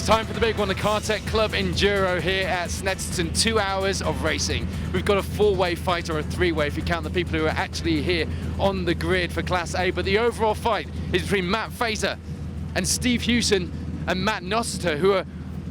It's time for the big one, the Cartek Club Enduro here at Snetterton. 2 hours of racing. We've got a four-way fight, or a three-way if you count the people who are actually here on the grid for Class A. But the overall fight is between Matt Fazer and Steve Hewson and Matt Nossiter, who are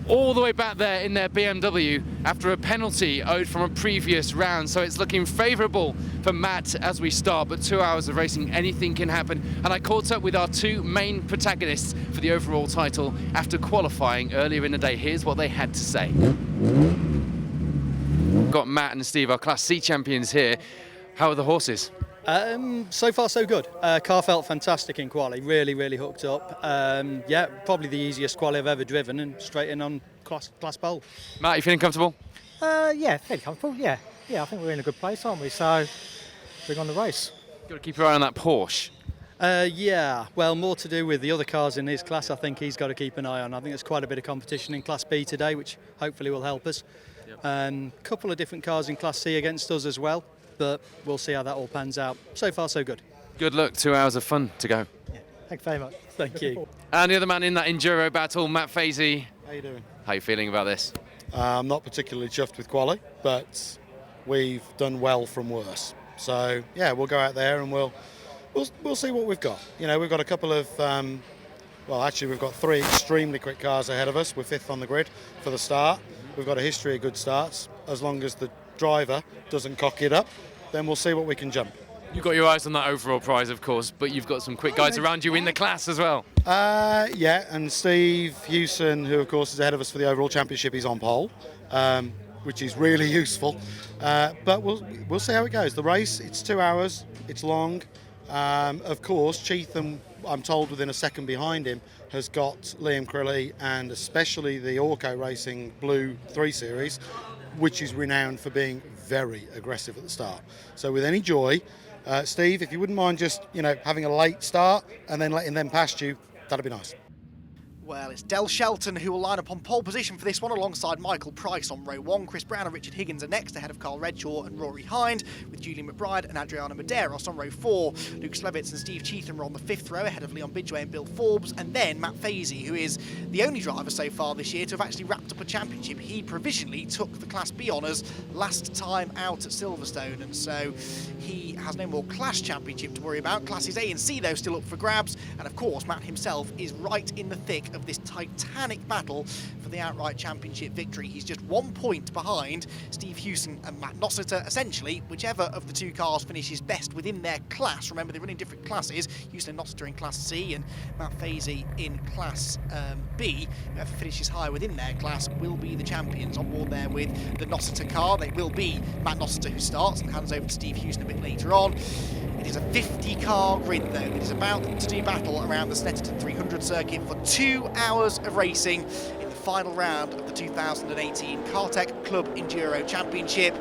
all the way back there in their BMW after a penalty owed from a previous round. So it's looking favourable for Matt as we start, but 2 hours of racing, anything can happen. And I caught up with our two main protagonists for the overall title after qualifying earlier in the day. Here's what they had to say. We've got Matt and Steve, our Class C champions here. How are the horses? So far so good. Car felt fantastic in quali, really hooked up. Yeah, probably the easiest quali I've ever driven, and straight in on class pole. Matt, you feeling comfortable? Yeah, fairly comfortable, yeah. Yeah, I think we're in a good place, aren't we? So, bring on the race. Got to keep your eye on that Porsche. Yeah, well, more to do with the other cars in his class. I think he's got to keep an eye on. I think there's quite a bit of competition in Class B today, which hopefully will help us. Yep. Couple of different cars in Class C against us as well. But we'll see how that all pans out. So far, so good. Good luck, 2 hours of fun to go. Yeah, thanks very much. Thank you. And the other man in that Enduro battle, Matt Fazer. How you doing? How are you feeling about this? I'm not particularly chuffed with quali, but we've done well from worse. So yeah, we'll go out there and we'll see what we've got. You know, we've got a couple of well, actually we've got three extremely quick cars ahead of us. We're fifth on the grid for the start. We've got a history of good starts. As long as the driver doesn't cock it up, then we'll see what we can jump. You've got your eyes on that overall prize, of course, but you've got some quick guys around you in the class as well. Yeah, and Steve Hewson, who of course is ahead of us for the overall championship, is on pole, which is really useful. But we'll see how it goes. The race, it's 2 hours, it's long. Of course, Cheatham, I'm told within a second behind him, has got Liam Crilly and especially the Orco Racing Blue 3 Series, which is renowned for being very aggressive at the start. So with any joy, Steve, if you wouldn't mind just, having a late start and then letting them past you, that'd be nice. Well, it's Del Shelton who will line up on pole position for this one alongside Michael Price on row 1. Chris Brown and Richard Higgins are next, ahead of Carl Redshaw and Rory Hind, with Julian McBride and Adriana Medeiros on row 4. Luke Slevitz and Steve Cheatham are on the 5th row, ahead of Leon Bidgeway and Bill Forbes, and then Matt Fazer, who is the only driver so far this year to have actually wrapped up a championship. He provisionally took the Class B honours last time out at Silverstone, and so he has no more Class Championship to worry about. Classes A and C, though, still up for grabs, and of course Matt himself is right in the thick of this titanic battle for the outright championship victory. He's just 1 point behind Steve Hewson and Matt Nossiter. Essentially, whichever of the two cars finishes best within their class, remember they're running different classes, Hewson and Nossiter in Class C and Matt Fazer in Class B, whoever finishes higher within their class will be the champions. On board there with the Nossiter car, they will be Matt Nossiter who starts and hands over to Steve Hewson a bit later on. It is a 50-car grid, though. It is about to do battle around the Snetterton 300 circuit for 2 hours of racing in the final round of the 2018 Cartek Club Enduro Championship.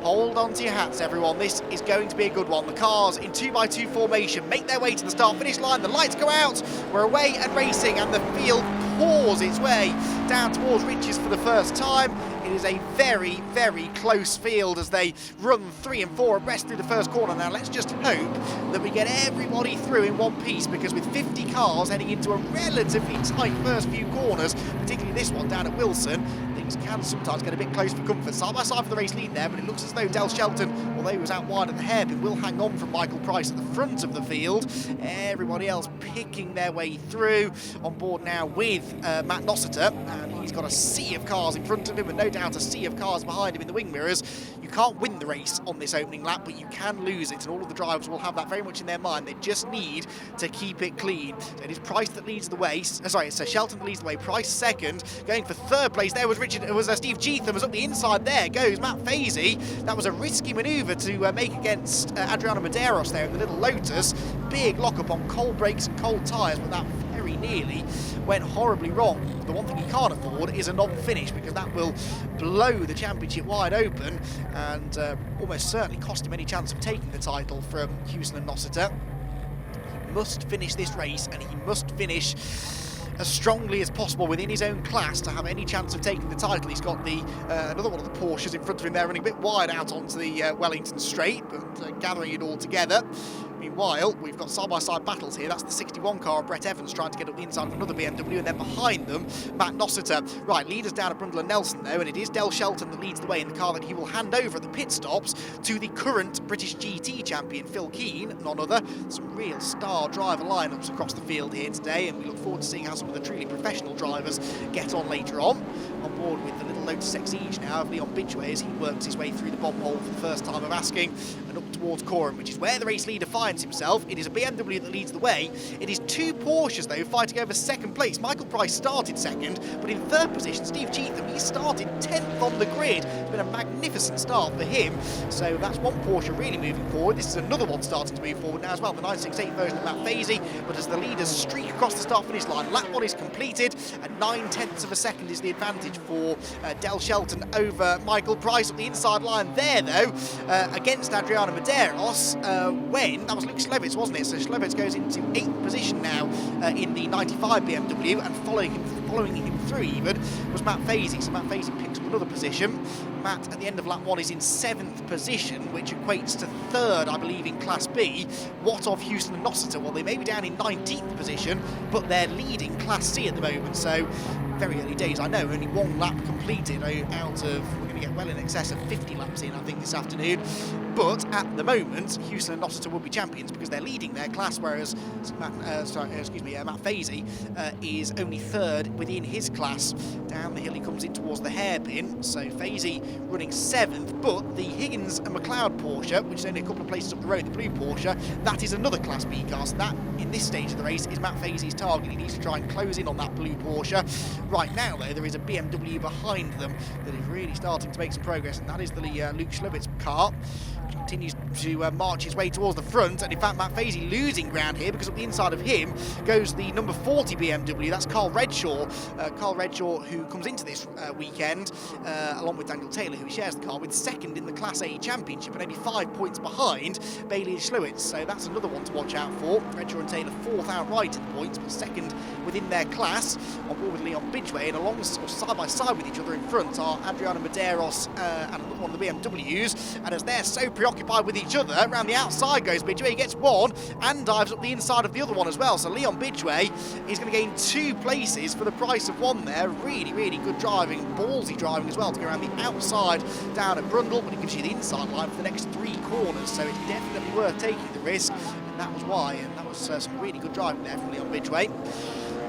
Hold on to your hats, everyone. This is going to be a good one. The cars in 2x2 formation make their way to the start-finish line. The lights go out. We're away and racing, and the field pours its way down towards Riches for the first time. It is a very close field as they run 3 and 4 abreast through the first corner. Now let's just hope that we get everybody through in one piece, because with 50 cars heading into a relatively tight first few corners, particularly this one down at Wilson, things can sometimes get a bit close for comfort. Side by side for the race lead there, but it looks as though Del Shelton, although he was out wide at the hairpin, will hang on from Michael Price at the front of the field. Everybody else picking their way through. On board now with Matt Nossiter, and he's got a sea of cars in front of him and no doubt a sea of cars behind him in the wing mirrors. You can't win the race on this opening lap, but you can lose it, and all of the drivers will have that very much in their mind. They just need to keep it clean. So it is Price that leads the way. It's Shelton that leads the way. Price second. Going for third place there was Steve Cheatham. Was up the inside there goes Matt Fazer. That was a risky manoeuvre to make against Adriana Medeiros there in the little Lotus. Big lock-up on cold brakes and cold tyres, but that very nearly went horribly wrong. The one thing he can't afford is a non-finish, because that will blow the championship wide open and almost certainly cost him any chance of taking the title from Hewson and Nossiter. He must finish this race, and he must finish as strongly as possible within his own class to have any chance of taking the title. He's got the another one of the Porsches in front of him there, running a bit wide out onto the Wellington straight, but gathering it all together. Meanwhile, we've got side-by-side battles here. That's the 61 car of Brett Evans trying to get up the inside of another BMW, and then behind them, Matt Nossiter. Right, leaders down at Brundle and Nelson, though, and it is Del Shelton that leads the way in the car that he will hand over at the pit stops to the current British GT champion, Phil Keane, none other. Some real star driver lineups across the field here today, and we look forward to seeing how some of the truly professional drivers get on later on. On board with the little Lotus Exige now of Leon Bidgeway as he works his way through the bomb hole for the first time of asking, and up towards Coram, which is where the race leader finds himself. It is a BMW that leads the way. It is two Porsches, though, fighting over second place. Michael Price started second, but in third position, Steve Cheatham, he started 10th on the grid. It's been a magnificent start for him. So that's one Porsche really moving forward. This is another one starting to move forward now as well, the 968 version of Matt Fazy. But as the leaders streak across the start-finish line, lap 1 is completed, and 9/10 of a second is the advantage for Del Shelton over Michael Price up the inside line there, though, against Adriano Medeiros, when that was Luke Schlevitz, wasn't it? So Schlevitz goes into 8th position now in the 95 BMW, and following him through even was Matt Fazy. So Matt Fazy picks up another position. Matt at the end of lap 1 is in 7th position, which equates to 3rd, I believe, in Class B. What of Houston and Nossiter? Well, they may be down in 19th position, but they're leading Class C at the moment. So very early days, I know, only one lap completed out of, we're going to get well in excess of 50 laps in, I think, this afternoon. But at the moment, Houston and Nossiter will be champions because they're leading their class, whereas Matt Fazy is only 3rd within his class. Down the hill he comes in towards the hairpin, so Fazy running 7th, but the Higgins and McLeod Porsche, which is only a couple of places up the road, the blue Porsche, that is another Class B car, so that, in this stage of the race, is Matt Fazy's target. He needs to try and close in on that blue Porsche. Right now, though, there is a BMW behind them that is really starting to make some progress, and that is the Luke Schlevitz car, which continues to march his way towards the front. And in fact, Matt Fazy losing ground here because up the inside of him goes the number 40 BMW. That's Carl Redshaw. Carl Redshaw, who comes into this weekend along with Daniel Taylor, who shares the car with, second in the Class A Championship and only 5 points behind Bailey and Schlewitz. So that's another one to watch out for. Redshaw and Taylor 4th outright in the points, but second within their class. On board with Leon Bidgeway, and along side by side with each other in front are Adriano Medeiros and another one of the BMWs. And as they're so preoccupied with each other, around the outside goes Bidgeway. He gets one and dives up the inside of the other one as well. So Leon Bidgeway is going to gain 2 places for the price of 1 there. Really, really good driving, ballsy driving as well to go around the outside down at Brundle, but it gives you the inside line for the next 3 corners. So it's definitely worth taking the risk, and that was why. And that was some really good driving there from Leon Bidgeway.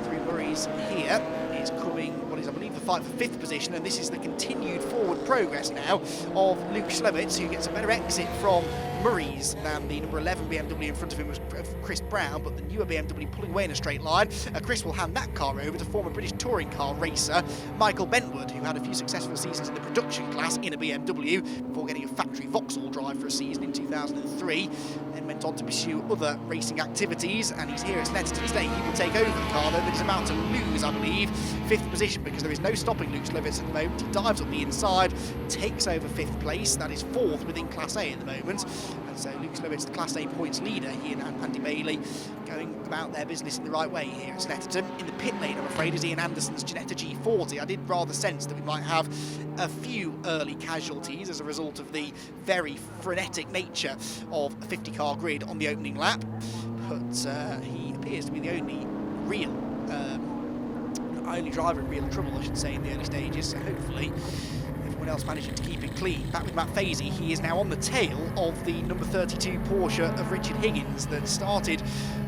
Through Murray's here is coming what is, I believe, the fight for 5th position, and this is the continued forward progress now of Luke Schlevitz, who gets a better exit from Murray's than the number 11 BMW in front of him was Chris Brown, but the newer BMW pulling away in a straight line. Chris will hand that car over to former British touring car racer Michael Bentwood, who had a few successful seasons in the production class in a BMW before getting a factory Vauxhall drive for a season in 2003, then went on to pursue other racing activities, and he's here at Snetterton today. He will take over the car, though, that is about to lose, I believe, 5th position, because there is no stopping Luke Schlevitz at the moment. He dives up the inside, takes over 5th place. That is 4th within Class A at the moment. And so Luke Schlevitz, the Class A points leader, he and Andy Bailey going about their business in the right way here at Snetterton. In the pit lane, I'm afraid, is Ian Anderson's Ginetta G40. I did rather sense that we might have a few early casualties as a result of the very frenetic nature of a 50-car grid on the opening lap. But he appears to be the only real only driver in real trouble, I should say, in the early stages, so hopefully everyone else managing to keep it clean. Back with Matt Fazy, he is now on the tail of the number 32 Porsche of Richard Higgins that started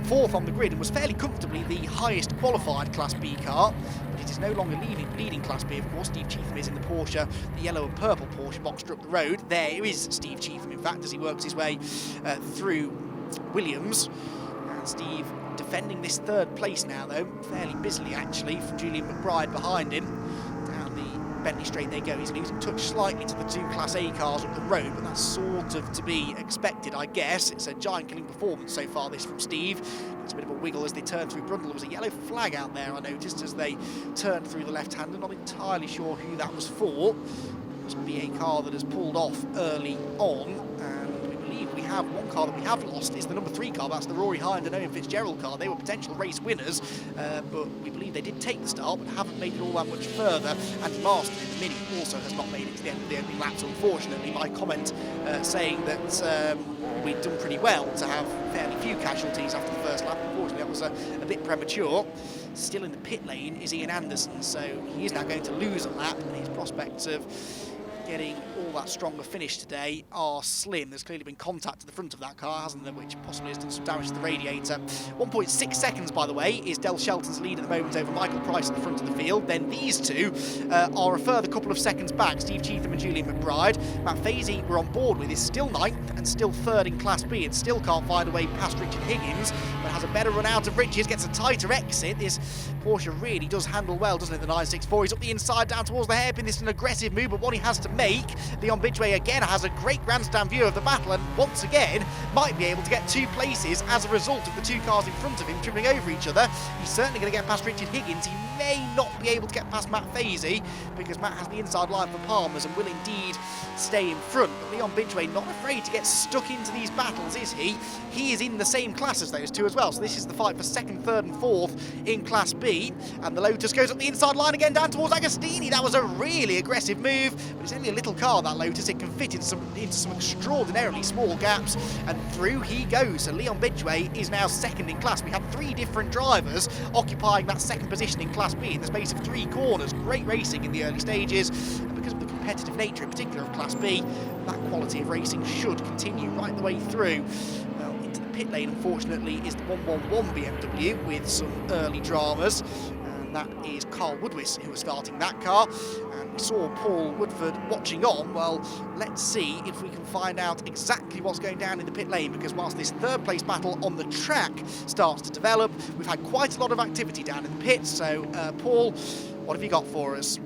4th on the grid and was fairly comfortably the highest qualified Class B car, but it is no longer leading Class B, of course. Steve Cheatham is in the Porsche, the yellow and purple Porsche boxed up the road. There is Steve Cheatham, in fact, as he works his way through Williams. And Steve defending this 3rd place now, though, fairly busily actually, from Julian McBride behind him. Down the Bentley straight they go. He's losing touch slightly to the 2 Class A cars up the road, but that's sort of to be expected, I guess. It's a giant-killing performance so far, this from Steve. It's a bit of a wiggle as they turn through Brundle. There was a yellow flag out there, I noticed, as they turned through the left-hander. Not entirely sure who that was for. It must be a car that has pulled off early on, and we believe we have, one car that we have lost is the number 3 car. That's the Rory Hind and Owen Fitzgerald car. They were potential race winners, but we believe they did take the start, but haven't made it all that much further. And Marston in the Mini also has not made it to the end of the opening laps. Unfortunately, my comment saying that we'd done pretty well to have fairly few casualties after the first lap. Unfortunately, that was a bit premature. Still in the pit lane is Ian Anderson, so he is now going to lose a lap, and his prospects of getting all that stronger finish today are slim. There's clearly been contact to the front of that car, hasn't there, which possibly has done some damage to the radiator. 1.6 seconds, by the way, is Del Shelton's lead at the moment over Michael Price at the front of the field. Then these two are a further couple of seconds back, Steve Cheetham and Julian McBride. Matt Fazy, we're on board with, is still 9th and still 3rd in Class B, and still can't find a way past Richard Higgins, but has a better run out of Richards, gets a tighter exit. This Porsche really does handle well, doesn't it, the 964. He's up the inside, down towards the hairpin. This is an aggressive move, but one he has to make. Leon Bidgeway again has a great grandstand view of the battle, and once again might be able to get 2 places as a result of the 2 cars in front of him dribbling over each other. He's certainly going to get past Richard Higgins. He may not be able to get past Matt Fazy, because Matt has the inside line for Palmer's and will indeed stay in front. But Leon Bidgeway not afraid to get stuck into these battles, is he? He is in the same class as those two as well, so this is the fight for 2nd, 3rd and 4th in Class B. And the Lotus goes up the inside line again down towards Agostini. That was a really aggressive move, but it's only a little car, that Lotus. It can fit into some extraordinarily small gaps, and through he goes. So Leon Bidgeway is now 2nd in class. We had 3 different drivers occupying that 2nd position in Class B in the space of 3 corners. Great racing in the early stages, and because of the competitive nature in particular of Class B, that quality of racing should continue right the way through. Well, into the pit lane, unfortunately, is the 111 BMW with some early dramas, and that is Carl Woodwis who was starting that car. And we saw Paul Woodford watching on. Well, let's see if we can find out exactly what's going down in the pit lane, because whilst this 3rd place battle on the track starts to develop, we've had quite a lot of activity down in the pits. So, Paul, what have you got for us?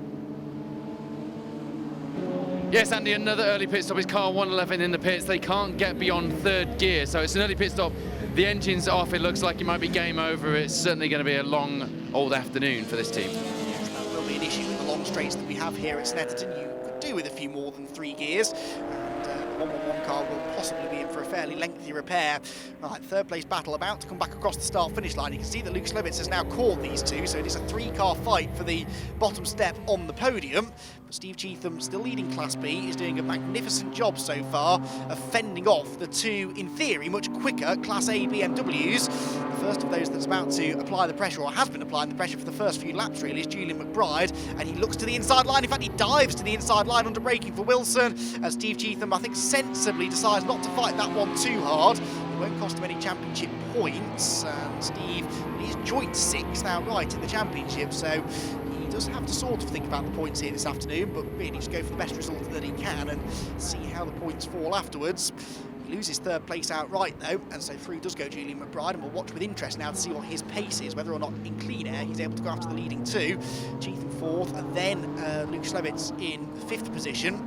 Yes, Andy, another early pit stop is car 111 in the pits. They can't get beyond 3rd gear, so it's an early pit stop. The engine's off. It looks like it might be game over. It's certainly going to be a long old afternoon for this team. Yes, that will be an issue with the long straights that we have here at Snetterton. You could do with a few more than 3 gears, and the 111 car will possibly be in for a fairly lengthy repair. Right, 3rd place battle about to come back across the start-finish line. You can see that Luke Slevitz has now caught these two, so it is a 3-car fight for the bottom step on the podium. But Steve Cheetham, still leading Class B, is doing a magnificent job so far of fending off the 2, in theory, much quicker Class A BMWs. The first of those that's about to apply the pressure, or has been applying the pressure for the first few laps really, is Julian McBride, and he looks to the inside line. In fact, he dives to the inside line under braking for Wilson, as Steve Cheetham, I think, sensibly decides not to fight that one too hard. It won't cost him any championship points, and Steve is joint 6th outright in the championship, so he does have to sort of think about the points here this afternoon, but really just go for the best result that he can and see how the points fall afterwards. He loses 3rd place outright though, and so through does go Julian McBride, and we'll watch with interest now to see what his pace is, whether or not in clean air he's able to go after the leading 2. Cheetham 4th, and then Luke Slevitz in 5th position.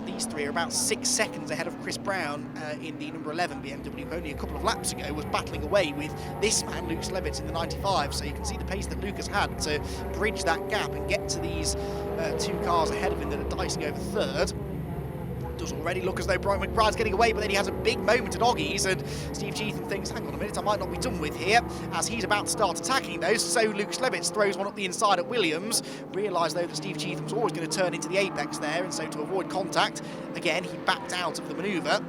These 3 are about 6 seconds ahead of Chris Brown in the number 11 BMW, who only a couple of laps ago was battling away with this man, Luke Slevitz, in the 95. So you can see the pace that Luke has had to bridge that gap and get to these 2 cars ahead of him that are dicing over 3rd. Does already look as though Brian McBride's getting away, but then he has a big moment at Oggies, and Steve Cheetham thinks, hang on a minute, I might not be done with here, as he's about to start attacking those. So Luke Slevitz throws one up the inside at Williams. Realise though that Steve Cheetham's always going to turn into the apex there, and so to avoid contact, again he backed out of the manoeuvre.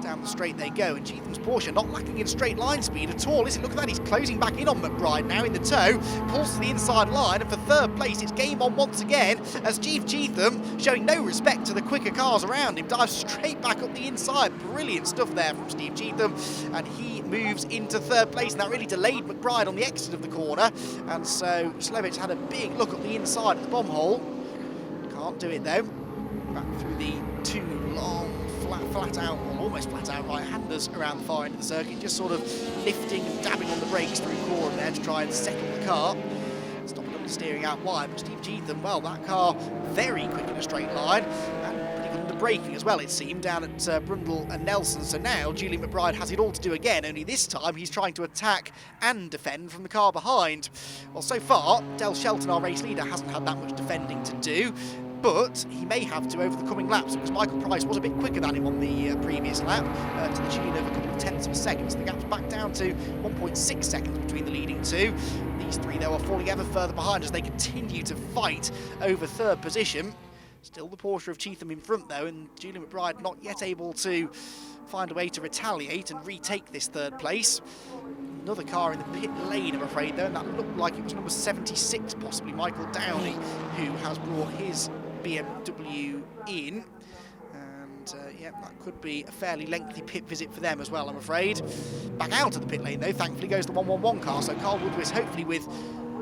Down the straight they go, and Cheetham's Porsche not lacking in straight line speed at all, is it? Look at that, he's closing back in on McBride now in the tow, pulls to the inside line, and for 3rd place it's game on once again, as Steve Cheetham, showing no respect to the quicker cars around him, dives straight back up the inside. Brilliant stuff there from Steve Cheetham, and he moves into 3rd place, and that really delayed McBride on the exit of the corner, and so Slevitz had a big look up the inside of the bomb hole. Can't do it though. Back through the 2 long flat out, or almost flat out right-handers around the far end of the circuit, just sort of lifting and dabbing on the brakes through corner there to try and settle the car. Stopping up and steering out wide, but Steve Cheetham, well, that car very quick in a straight line, and pretty good under braking as well, it seemed, down at Brundle and Nelson. So now Julian McBride has it all to do again, only this time he's trying to attack and defend from the car behind. Well, so far, Del Shelton, our race leader, hasn't had that much defending to do, but he may have to over the coming laps because Michael Price was a bit quicker than him on the previous lap to the tune of a couple of tenths of a second. So the gap's back down to 1.6 seconds between the leading two. These three, though, are falling ever further behind as they continue to fight over third position. Still the Porsche of Cheatham in front, though, and Julian McBride not yet able to find a way to retaliate and retake this third place. Another car in the pit lane, I'm afraid, though, and that looked like it was number 76, possibly Michael Downey, who has brought his BMW in. And yeah, that could be a fairly lengthy pit visit for them as well, I'm afraid. Back out of the pit lane, though, thankfully goes the 111 car, so Carl Woodward, hopefully with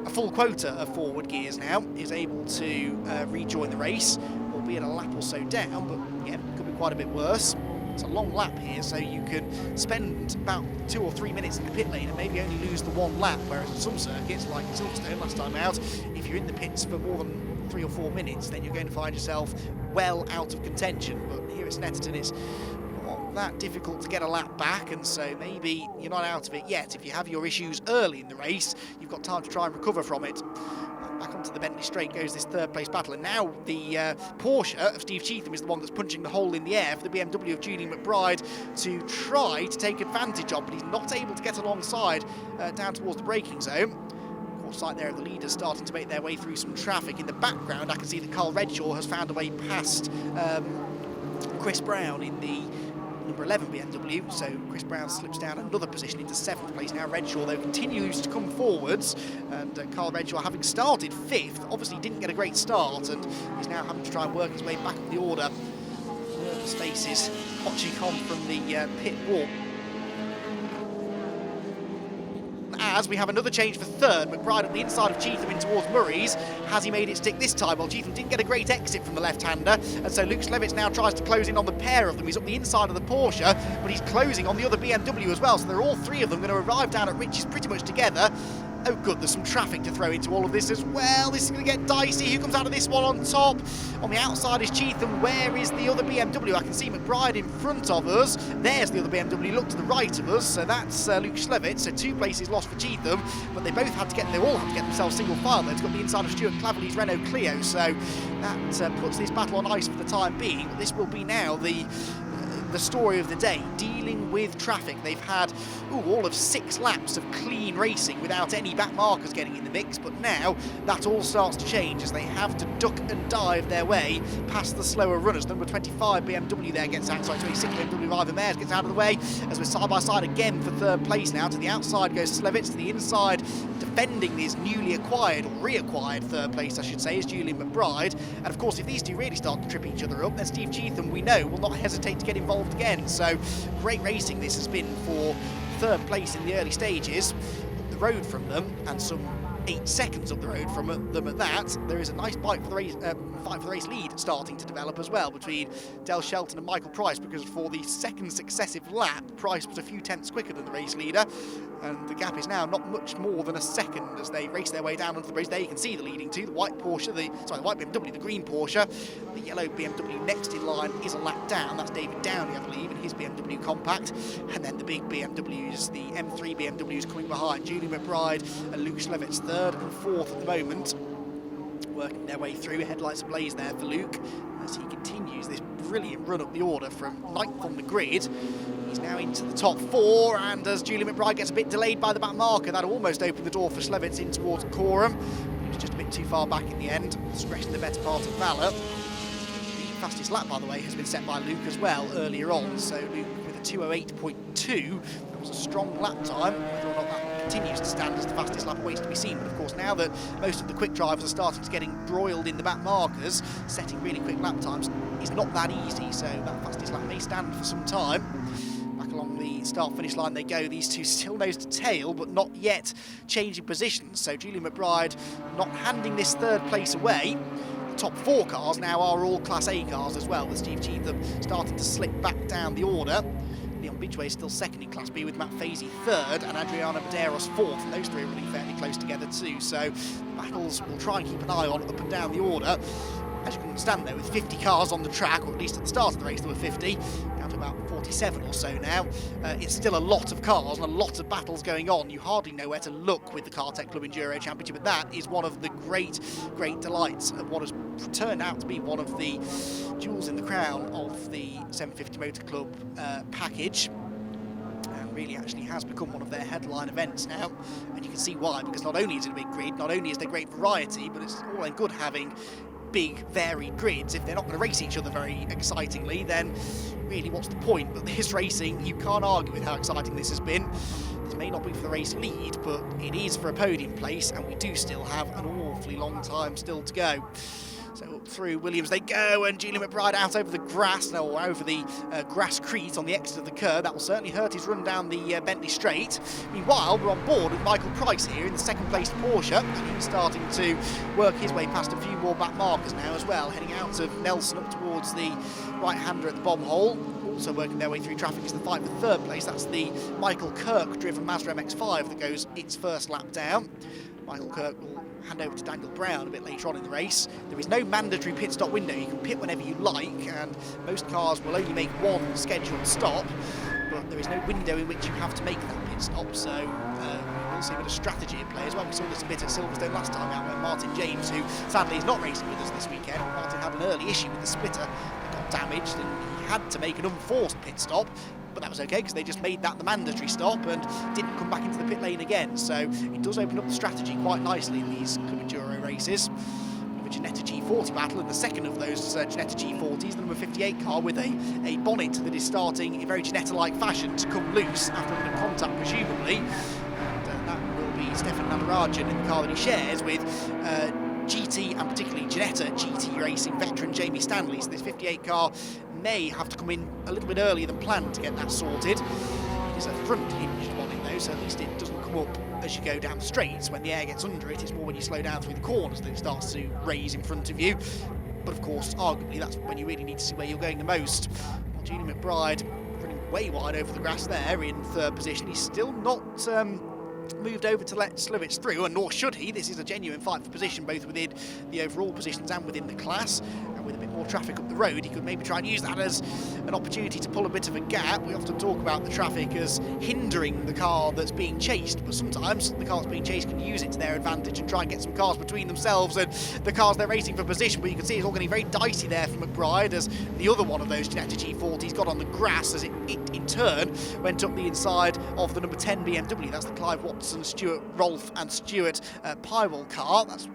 a full quota of forward gears now, is able to rejoin the race, albeit a lap or so down, but yeah, could be quite a bit worse. It's a long lap here, so you can spend about 2 or 3 minutes in the pit lane and maybe only lose the one lap, whereas at some circuits, like Silverstone last time out, if you're in the pits for more than 3 or 4 minutes, then you're going to find yourself well out of contention. But here at Snetterton, it's not that difficult to get a lap back, and so maybe you're not out of it yet. If you have your issues early in the race, you've got time to try and recover from it. Back onto the Bentley straight goes this third place battle, and now the Porsche of Steve Cheatham is the one that's punching the hole in the air for the BMW of Julian McBride to try to take advantage of, but he's not able to get alongside down towards the braking zone. Of course, sight there of the leaders starting to make their way through some traffic. In the background, I can see that Carl Redshaw has found a way past Chris Brown in the number 11 BMW, so Chris Brown slips down another position into 7th place now. Redshaw, though, continues to come forwards, and Carl Redshaw, having started 5th, obviously didn't get a great start, and he's now having to try and work his way back up the order. Nervous faces watching on from the pit wall. As we have another change for third, McBride on the inside of Cheatham in towards Murray's. Has he made it stick this time? Well, Cheatham didn't get a great exit from the left-hander, and so Luke Slevitz now tries to close in on the pair of them. He's up the inside of the Porsche, but he's closing on the other BMW as well, so they're all three of them going to arrive down at Rich's pretty much together. Oh good, there's some traffic to throw into all of this as well. This is going to get dicey. Who comes out of this one on top? On the outside is Cheatham. Where is the other BMW? I can see McBride in front of us. There's the other BMW. Look to the right of us. So that's Luke Slevitz. So 2 places lost for Cheatham, but they all had to get themselves single file. They've got the inside of Stuart Claverley's Renault Clio. So that puts this battle on ice for the time being. But this will be now the story of the day, dealing with traffic. They've had all of 6 laps of clean racing without any back markers getting in the mix, but now that all starts to change as they have to duck and dive their way past the slower runners. Number 25 BMW there gets out, sorry, 26 BMW Ivan Mayers gets out of the way as we're side by side again for third place now. To the outside goes Slevitz, to the inside defending his newly acquired, or reacquired third place I should say, is Julian McBride. And of course if these two really start to trip each other up, then Steve Cheatham, we know, will not hesitate to get involved again. So great racing this has been for third place in the early stages. Up the road from them, and some 8 seconds up the road from them at that, there is a nice fight for the race lead starting to develop as well between Del Shelton and Michael Price, because for the second successive lap, Price was a few tenths quicker than the race leader, and the gap is now not much more than a second as they race their way down onto the bridge. There you can see the leading two, the white Porsche, the white BMW, the green Porsche. The yellow BMW next in line is a lap down. That's David Downey, I believe, in his BMW Compact. And then the big BMWs, the M3 BMWs coming behind. Julian McBride and Luke Slevitz, 3rd and 4th at the moment, working their way through. Headlights ablaze there for Luke as he continues this brilliant run up the order from 9th on the grid. He's now into the top 4, and as Julian McBride gets a bit delayed by the back marker, that almost opened the door for Slevitz in towards Coram. He was just a bit too far back in the end, stretching the better part of Valor. The fastest lap, by the way, has been set by Luke as well earlier on, so Luke with a 2:08.2. That was a strong lap time. Whether or not that continues to stand as the fastest lap awaits to be seen, but of course now that most of the quick drivers are starting to get embroiled in the back markers, setting really quick lap times is not that easy, so that fastest lap may stand for some time. Back along the start-finish line they go, these two still nose to tail, but not yet changing positions, so Julian McBride not handing this 3rd place away. The top 4 cars now are all Class A cars as well, with Steve Cheatham starting to slip back down the order. Leon Bidgeway is still 2nd in Class B with Matt Fazy 3rd and Adriano Medeiros 4th, and those 3 are running fairly close together too, so battles we'll try and keep an eye on up and down the order. As you can understand though, with 50 cars on the track, or at least at the start of the race there were 50, down to about 47 or so now. It's still a lot of cars and a lot of battles going on. You hardly know where to look with the Cartek Club Enduro Championship, but that is one of the great delights of what has turned out to be one of the jewels in the crown of the 750 Motor Club package. Really actually has become one of their headline events now, and you can see why, because not only is it a big grid, not only is there great variety, but it's all in good having big varied grids. If they're not going to race each other very excitingly, then really what's the point? But this racing, you can't argue with how exciting this has been. This may not be for the race lead, but it is for a podium place, and we do still have an awfully long time still to go. So up through Williams they go, and Julian McBride out over the grass, or over the grasscrete on the exit of the curb. That will certainly hurt his run down the Bentley Straight. Meanwhile, we're on board with Michael Price here in the second place Porsche, and he's starting to work his way past a few more back markers now as well, heading out of Nelson up towards the right-hander at the bomb hole. Also working their way through traffic is the fight for third place. That's the Michael Kirk driven Mazda MX-5 that goes its first lap down. Michael Kirk will hand over to Daniel Brown a bit later on in the race. There is no mandatory pit stop window. You can pit whenever you like, and most cars will only make one scheduled stop, but there is no window in which you have to make that pit stop, so we'll see a bit of strategy at play as well. We saw this a bit at Silverstone last time out when Martin James, who sadly is not racing with us this weekend, Martin had an early issue with the splitter that got damaged, and he had to make an unforced pit stop. But that was okay, because they just made that the mandatory stop and didn't come back into the pit lane again. So it does open up the strategy quite nicely in these Club Enduro races. With a Ginetta G40 battle, and the second of those Ginetta G40s, the number 58 car with a bonnet that is starting in very Ginetta-like fashion to come loose after a bit of contact, presumably. And that will be Stefan Nadarajan in the car that he shares with GT, and particularly Ginetta GT Racing veteran Jamie Stanley. So this 58 car may have to come in a little bit earlier than planned to get that sorted. It is a front hinged bonnet though, so at least it doesn't come up as you go down the straights. When the air gets under it, it's more when you slow down through the corners that it starts to raise in front of you. But of course, arguably, that's when you really need to see where you're going the most. Julian McBride running way wide over the grass there in third position. He's still not moved over to let Slivets through, and nor should he. This is a genuine fight for position, both within the overall positions and within the class. And with a bit more traffic up the road, he could maybe try and use that as an opportunity to pull a bit of a gap. We often talk about the traffic as hindering the car that's being chased, but sometimes the car that's being chased can use it to their advantage and try and get some cars between themselves and the cars they're racing for position. But you can see it's all getting very dicey there for McBride, as the other one of those Ginetta G40s got on the grass as it in turn went up the inside of the number 10 BMW. That's the Clive Watson, Stuart Rolfe and Stuart Pywell car. That's,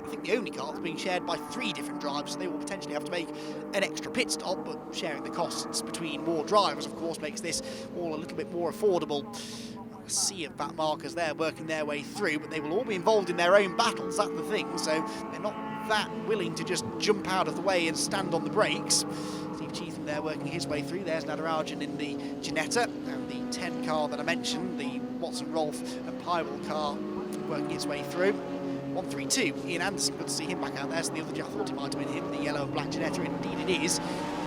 I think, the only car that's being shared by 3 different drivers. They will potentially have to make an extra pit stop, but sharing the costs between more drivers, of course, makes this all a little bit more affordable. A sea of back markers there working their way through, but they will all be involved in their own battles, that's the thing, so they're not that willing to just jump out of the way and stand on the brakes. Steve Cheetham there working his way through. There's Nadarajan in the Ginetta, and the 10 car that I mentioned, the Watson, Rolfe and Pywell car working its way through. 132, Ian Anderson, good to see him back out there. So the other, I thought it might have been him, the yellow and black Ginetta, indeed it is.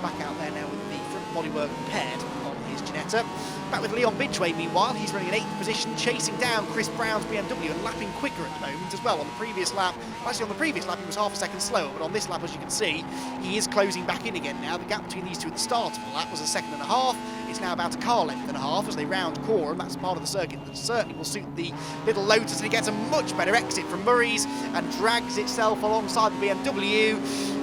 Back out there now with the front bodywork repaired on his Ginetta. Back with Leon Bidgeway, meanwhile, he's running in 8th position, chasing down Chris Brown's BMW and lapping quicker at the moment as well. On the previous lap, actually on the previous lap he was half a second slower, but on this lap, as you can see, he is closing back in again now. The gap between these two at the start of the lap was a second and a half. It's now about a car length and a half as they round Corham. That's part of the circuit that certainly will suit the little Lotus, and he gets a much better exit from Murray's and drags itself alongside the BMW,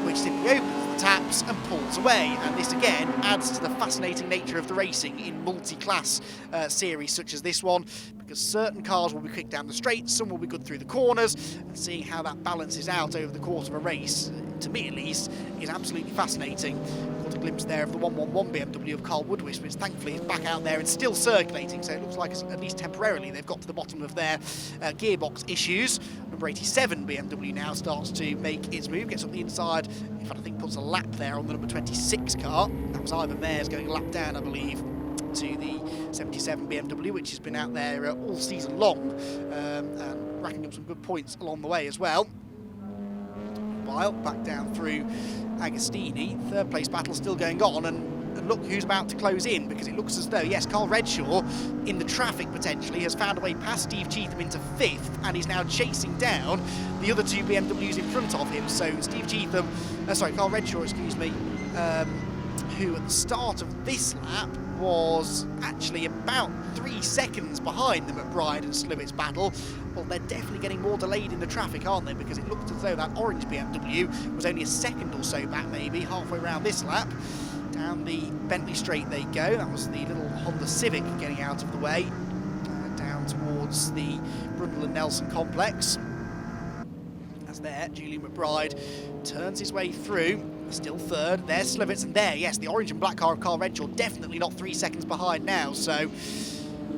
which simply opens the taps and pulls away. And this again adds to the fascinating nature of the racing in multi-class series such as this one, because certain cars will be quick down the straight, some will be good through the corners, and seeing how that balances out over the course of a race, to me at least, is absolutely fascinating. Got a glimpse there of the 111 BMW of Carl Woodwish, which thankfully is back out there and still circulating, so it looks like at least temporarily they've got to the bottom of their gearbox issues. Number 87 BMW now starts to make its move, gets up the inside, in fact I think puts a lap there on the number 26 car. That was Ivan Mayers going a lap down, I believe, to the 77 BMW, which has been out there all season long, and racking up some good points along the way as well. While back down through Agostini, third place battle still going on, and look who's about to close in, because it looks as though, yes, Carl Redshaw in the traffic potentially has found a way past Steve Cheetham into 5th and is now chasing down the other 2 BMWs in front of him. So Steve Cheetham, Carl Redshaw, excuse me, who at the start of this lap was actually about 3 seconds behind the McBride and Slewitz battle. Well, they're definitely getting more delayed in the traffic, aren't they? Because it looked as though that orange BMW was only a second or so back, maybe, halfway around this lap. Down the Bentley straight they go. That was the little Honda Civic getting out of the way. Down towards the Brundle and Nelson complex. As there, Julian McBride turns his way through. Still third. There's Slewitz, and there, yes, the orange and black car of Carl Redshaw definitely not 3 seconds behind now. So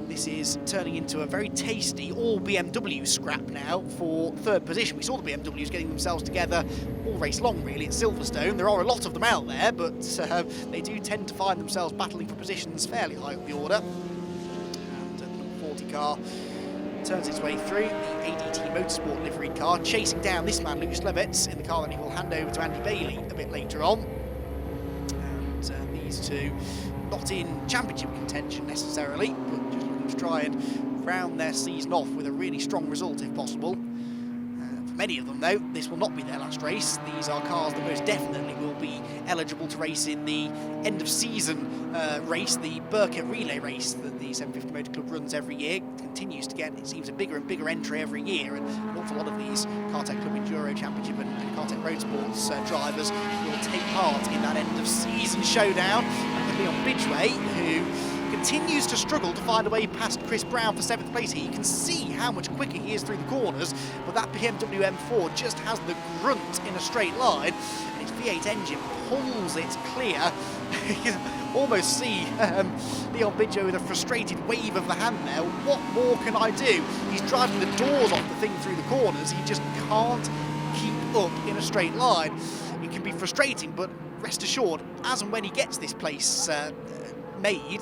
this is turning into a very tasty all BMW scrap now for third position. We saw the BMWs getting themselves together all race long, really, at Silverstone. There are a lot of them out there, but they do tend to find themselves battling for positions fairly high up the order. And the 40 car turns its way through, the ADT Motorsport livery car, chasing down this man, Lucas Levitz, in the car that he will hand over to Andy Bailey a bit later on. And these two not in championship contention necessarily, but just looking to try and round their season off with a really strong result if possible. For many of them, though, this will not be their last race. These are cars that most definitely will be eligible to race in the end of season race, the Burkett Relay race that the 750 Motor Club runs every year. Continues to get, it seems, a bigger and bigger entry every year, and an awful lot of these Cartek Club Enduro Championship and Cartek Road Sports drivers will take part in that end of season showdown. And Leon Bidgeway, who continues to struggle to find a way past Chris Brown for 7th place here. You can see how much quicker he is through the corners, but that BMW M4 just has the grunt in a straight line, and its V8 engine pulls it clear. You can almost see Leon Bidgeway with a frustrated wave of the hand there. What more can I do? He's driving the doors off the thing through the corners. He just can't keep up in a straight line. It can be frustrating, but rest assured, as and when he gets this place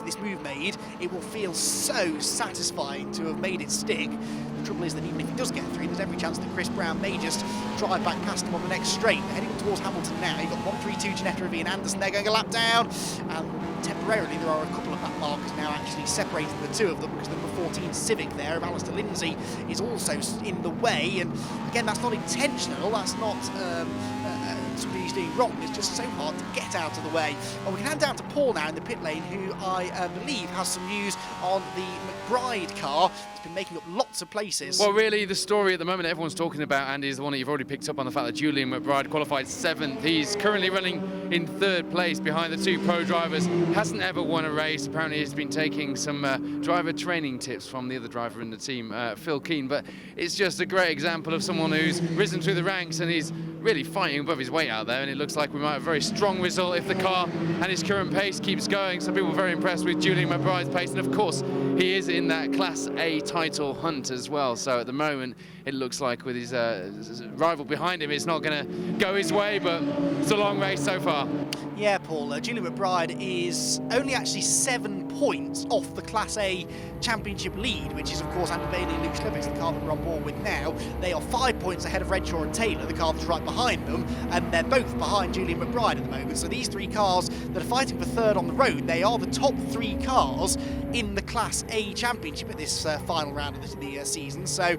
this move made, it will feel so satisfying to have made it stick. The trouble is that even if he does get through, there's every chance that Chris Brown may just drive back past him on the next straight. They're heading towards Hamilton now. You've got 132 Ginetta Ravi and Anderson. They're going a lap down, and temporarily there are a couple of lap markers now actually separating the two of them, because the number 14 Civic there of Alistair Lindsay is also in the way. And again, that's not intentional. That's not something he's doing wrong. It's just so hard to get out of the way. Well, we can hand down to Paul now in the pit lane, who I believe has some news on the McBride car. It's been making up lots of places. Well, really, the story at the moment everyone's talking about, Andy, is the one that you've already picked up on, the fact that Julian McBride qualified 7th. He's currently running in 3rd place behind the 2 pro drivers. Hasn't ever won a race. Apparently he's been taking some driver training tips from the other driver in the team, Phil Keane. But it's just a great example of someone who's risen through the ranks, and he's really fighting above his weight out there, and it looks like we might have a very strong result if the car and his current pace keeps going. Some people are very impressed with Julian McBride's pace, and of course he is in that Class A title hunt as well. So at the moment it looks like with his rival behind him, it's not going to go his way, but it's a long race so far. Yeah, Paul, Julian McBride is only actually 7 points off the Class A Championship lead, which is of course Andy Bailey and Luke Slevitz, the car that we're on board with now. They are 5 points ahead of Redshaw and Taylor, the car that's right behind them, and they're both behind Julian McBride at the moment. So these 3 cars that are fighting for 3rd on the road, they are the top 3 cars in the Class A Championship at this final round of the season. So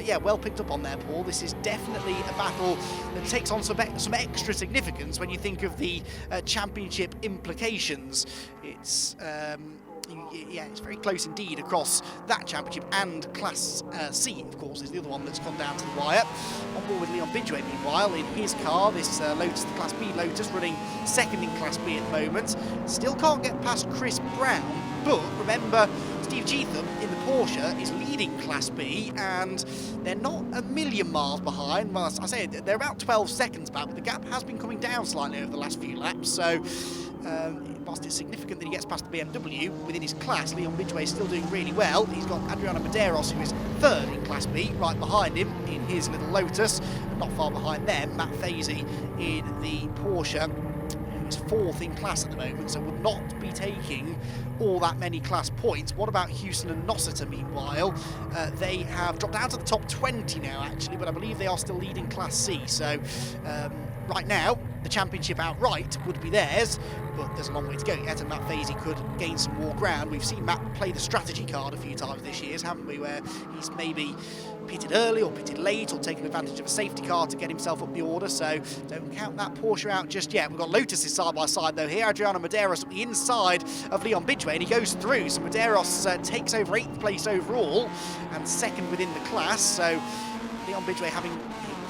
yeah, well picked up on there, Paul. This is definitely a battle that takes on some extra significance when you think of the championship implications. It's yeah, it's very close indeed across that championship, and Class C, of course, is the other one that's gone down to the wire. On board with Leon Bidgeway, meanwhile, in his car, this Lotus, the Class B Lotus, running 2nd in Class B at the moment. Still can't get past Chris Brown, but remember, Steve Cheatham in the Porsche is leading Class B, and they're not a million miles behind. Well, I say they're about 12 seconds back, but the gap has been coming down slightly over the last few laps. So whilst it's significant that he gets past the BMW within his class, Leon Bidgeway is still doing really well. He's got Adriano Medeiros, who is 3rd in Class B, right behind him in his little Lotus. And not far behind them, Matt Fazy in the Porsche, who is 4th in class at the moment, so would not be taking all that many class points. What about Houston and Nossiter, meanwhile? They have dropped out of the top 20 now, actually, but I believe they are still leading Class C. So right now, the championship outright would be theirs, but there's a long way to go yet, and Matt Fazy could gain some more ground. We've seen Matt play the strategy card a few times this year, haven't we, where he's maybe pitted early or pitted late or taken advantage of a safety car to get himself up the order, so don't count that Porsche out just yet. We've got Lotus's side by side though here. Adriano Medeiros up the inside of Leon Bidgeway, and he goes through, so Medeiros takes over 8th place overall and 2nd within the class, so Leon Bidgeway having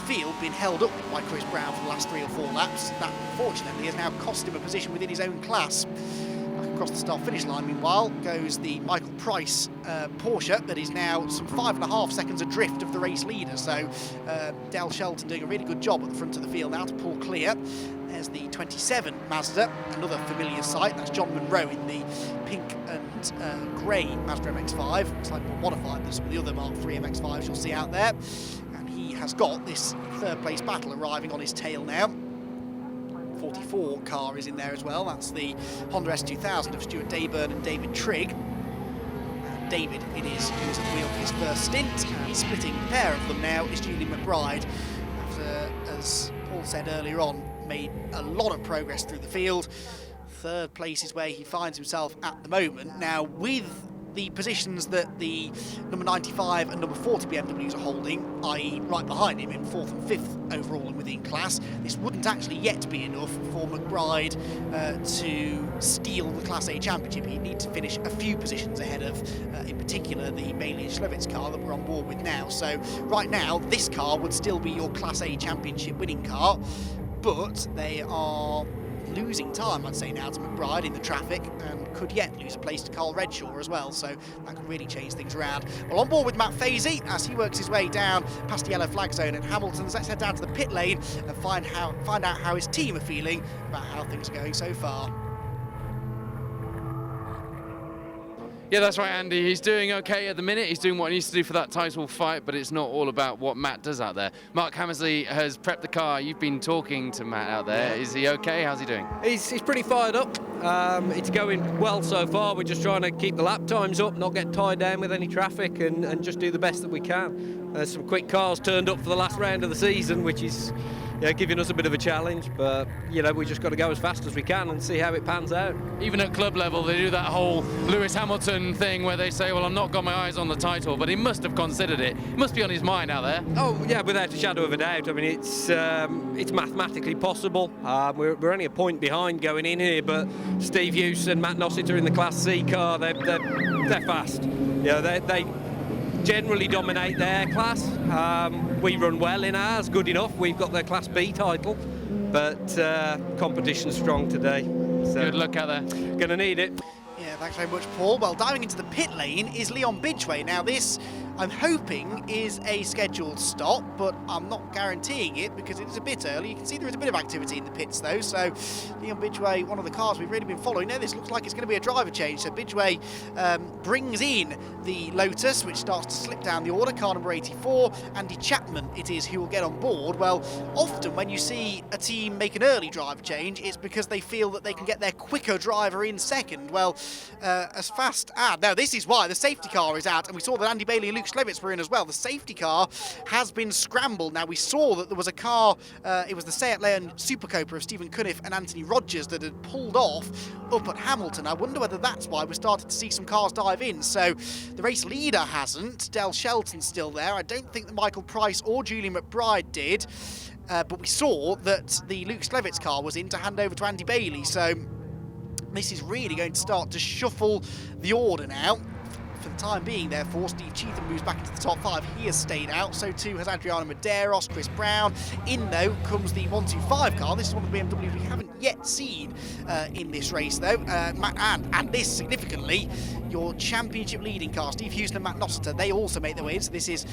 field been held up by Chris Brown for the last 3 or 4 laps. That unfortunately has now cost him a position within his own class. Across the start-finish line, meanwhile, goes the Michael Price Porsche that is now some 5.5 seconds adrift of the race leader. So Dale Shelton doing a really good job at the front of the field now to pull clear. There's the 27 Mazda, another familiar sight. That's John Munro in the pink and grey Mazda MX-5, slightly more modified than some of the other Mark III MX-5s you'll see out there. And he has got this 3rd place battle arriving on his tail now. 44 car is in there as well. That's the Honda S2000 of Stuart Dayburn and David Trigg. And David, it is, who's at the wheel for his first stint. He's splitting the pair of them now is Julian McBride. After, as Paul said earlier on, made a lot of progress through the field. 3rd place is where he finds himself at the moment. Now, with the positions that the number 95 and number 40 BMWs are holding, i.e. right behind him in 4th and 5th overall and within class, this wouldn't actually yet be enough for McBride to steal the Class A Championship. He'd need to finish a few positions ahead of, in particular, the Bailey and Schlevitz car that we're on board with now. So right now, this car would still be your Class A Championship winning car, but they are losing time, I'd say, now to McBride in the traffic, and could yet lose a place to Carl Redshaw as well, so that could really change things around. Well, on board with Matt Fazy as he works his way down past the yellow flag zone at Hamilton's. Let's head down to the pit lane and find out how his team are feeling about how things are going so far. Yeah, that's right, Andy. He's doing okay at the minute. He's doing what he needs to do for that title fight, but it's not all about what Matt does out there. Mark Hammersley has prepped the car. You've been talking to Matt out there. Is he okay? How's he doing? He's pretty fired up. It's going well so far. We're just trying to keep the lap times up, not get tied down with any traffic, and just do the best that we can. Some quick cars turned up for the last round of the season, which is giving us a bit of a challenge, but we just got to go as fast as we can and see how it pans out. Even at club level, they do that whole Lewis Hamilton thing where they say, well, I've not got my eyes on the title, but he must have considered it. It must be on his mind out there. Oh, yeah, without a shadow of a doubt. I mean, it's mathematically possible. We're only a point behind going in here, but Steve Hughes and Matt Nossiter in the Class C car, they're fast. They generally dominate their class. We run well in ours, good enough. We've got the Class B title, but competition's strong today. So good luck out there. Gonna need it. Yeah, thanks very much, Paul. Well, diving into the pit lane is Leon Bidgeway. Now, this, I'm hoping, is a scheduled stop, but I'm not guaranteeing it because it is a bit early. You can see there is a bit of activity in the pits, though. So, Leon Bidgeway, one of the cars we've really been following. Now, this looks like it's going to be a driver change. So, Bidgeway brings in the Lotus, which starts to slip down the order. Car number 84, Andy Chapman, it is, who will get on board. Well, often when you see a team make an early driver change, it's because they feel that they can get their quicker driver in second. Well, as fast as... Now, this is why the safety car is out, and we saw that Andy Bailey and Luke Schlevitz were in as well. The safety car has been scrambled. Now, we saw that there was a car, it was the Seat Leon Super Cobra of Stephen Cunniff and Anthony Rogers that had pulled off up at Hamilton. I wonder whether that's why we started to see some cars dive in. So, the race leader hasn't. Dale Shelton's still there. I don't think that Michael Price or Julian McBride did. But we saw that the Luke Schlevitz car was in to hand over to Andy Bailey. So, this is really going to start to shuffle the order now. For the time being, therefore, Steve Cheetham moves back into the top 5. He has stayed out. So too has Adriano Medeiros, Chris Brown. In, though, comes the 125 car. This is one of the BMWs we haven't yet seen in this race, though. And this, significantly, your championship leading car, Steve Hewson and Matt Nossiter, they also make their way in. So this is...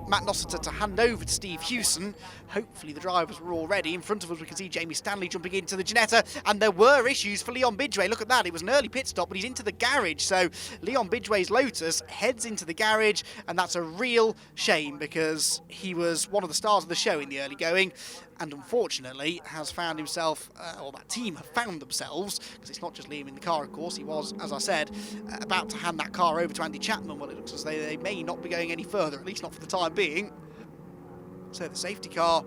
Matt Nossiter to hand over to Steve Hewson. Hopefully the drivers were all ready. In front of us we can see Jamie Stanley jumping into the Ginetta, and there were issues for Leon Bidgeway. Look at that, it was an early pit stop, but he's into the garage. So Leon Bidgeway's Lotus heads into the garage, and that's a real shame because he was one of the stars of the show in the early going, and unfortunately has found himself, or that team have found themselves, because it's not just Liam in the car, of course. He was, as I said, about to hand that car over to Andy Chapman. Well, it looks as though they may not be going any further, at least not for the time being. So the safety car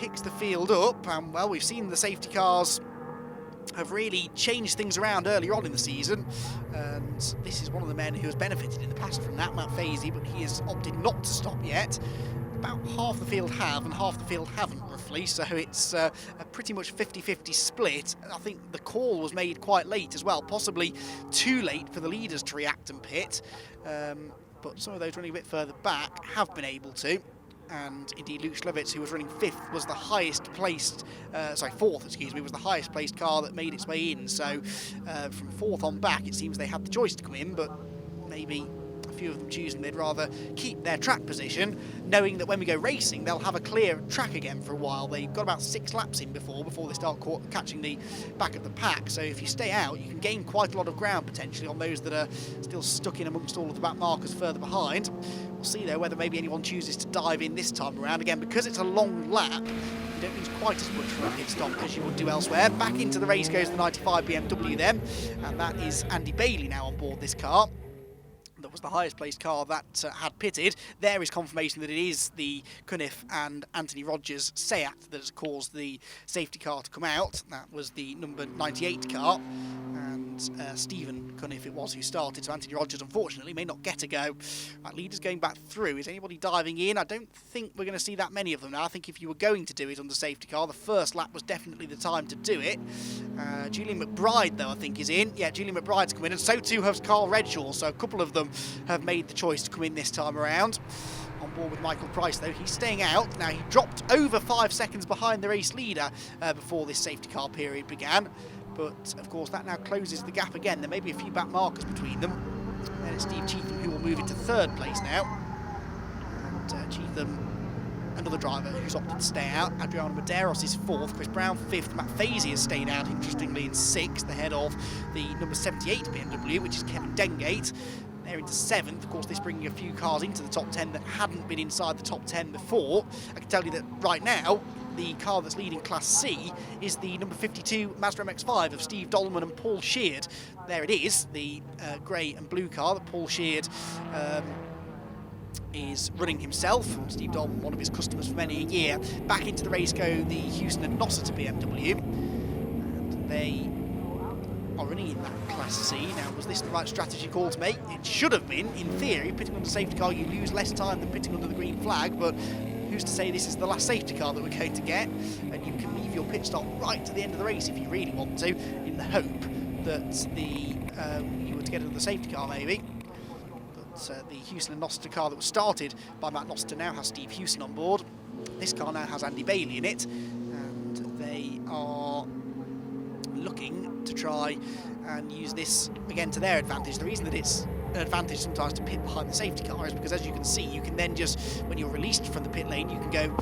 picks the field up, and well, we've seen the safety cars have really changed things around earlier on in the season, and this is one of the men who has benefited in the past from that, Matt Fazy, but he has opted not to stop yet. About half the field have and half the field haven't, roughly, so it's a pretty much 50-50 split. I think the call was made quite late as well, possibly too late for the leaders to react and pit, but some of those running a bit further back have been able to. And indeed Luke Schlevitz, who was running fifth, was the highest placed, fourth, excuse me, was the highest placed car that made its way in. So from fourth on back, it seems they had the choice to come in, but maybe a few of them choosing they'd rather keep their track position, knowing that when we go racing, they'll have a clear track again for a while. They've got about 6 laps in before they start catching the back of the pack. So if you stay out, you can gain quite a lot of ground potentially on those that are still stuck in amongst all of the back markers further behind. We'll see though whether maybe anyone chooses to dive in this time around. Again, because it's a long lap, you don't lose quite as much from a pit stop as you would do elsewhere. Back into the race goes the 95 BMW then, and that is Andy Bailey now on board this car. That was the highest placed car that had pitted. There is confirmation that it is the Cunliffe and Anthony Rogers Seat that has caused the safety car to come out. That was the number 98 car, and Stephen Cunliffe it was who started, so Anthony Rogers unfortunately may not get a go. Right, leaders going back through. Is anybody diving in? I don't think we're going to see that many of them now. I think if you were going to do it on the safety car, the first lap was definitely the time to do it. Julian McBride though I think is in. Yeah, Julian McBride's come in, and so too has Carl Redshaw, so a couple of them have made the choice to come in this time around. On board with Michael Price though, he's staying out. Now he dropped over 5 seconds behind the race leader before this safety car period began, but of course that now closes the gap again. There may be a few back markers between them, and it's Steve Cheetham who will move into third place now, and Cheetham, another driver who's opted to stay out. Adriano Medeiros is fourth, Chris Brown fifth, Matt Fazy has stayed out interestingly in sixth ahead of the number 78 BMW, which is Kevin Dengate. They're into seventh. Of course, this bringing a few cars into the top 10 that hadn't been inside the top 10 before. I can tell you that right now, the car that's leading Class C is the number 52 Mazda MX-5 of Steve Dolman and Paul Sheard. There it is, the grey and blue car that Paul Sheard is running himself. Steve Dolman, one of his customers for many a year. Back into the race go the Houston and Nossiter BMW, and they are running in that Class C. Now, was this the right strategy call to make? It should have been. In theory, pitting under safety car, you lose less time than pitting under the green flag, but who's to say this is the last safety car that we're going to get? And you can leave your pit stop right to the end of the race if you really want to, in the hope that you were to get another safety car maybe. But the Houston and Nossiter car that was started by Matt Nossiter now has Steve Houston on board. This car now has Andy Bailey in it, and they are looking to try and use this again to their advantage. The reason that it's an advantage sometimes to pit behind the safety car is because, as you can see, you can then just, when you're released from the pit lane, you can go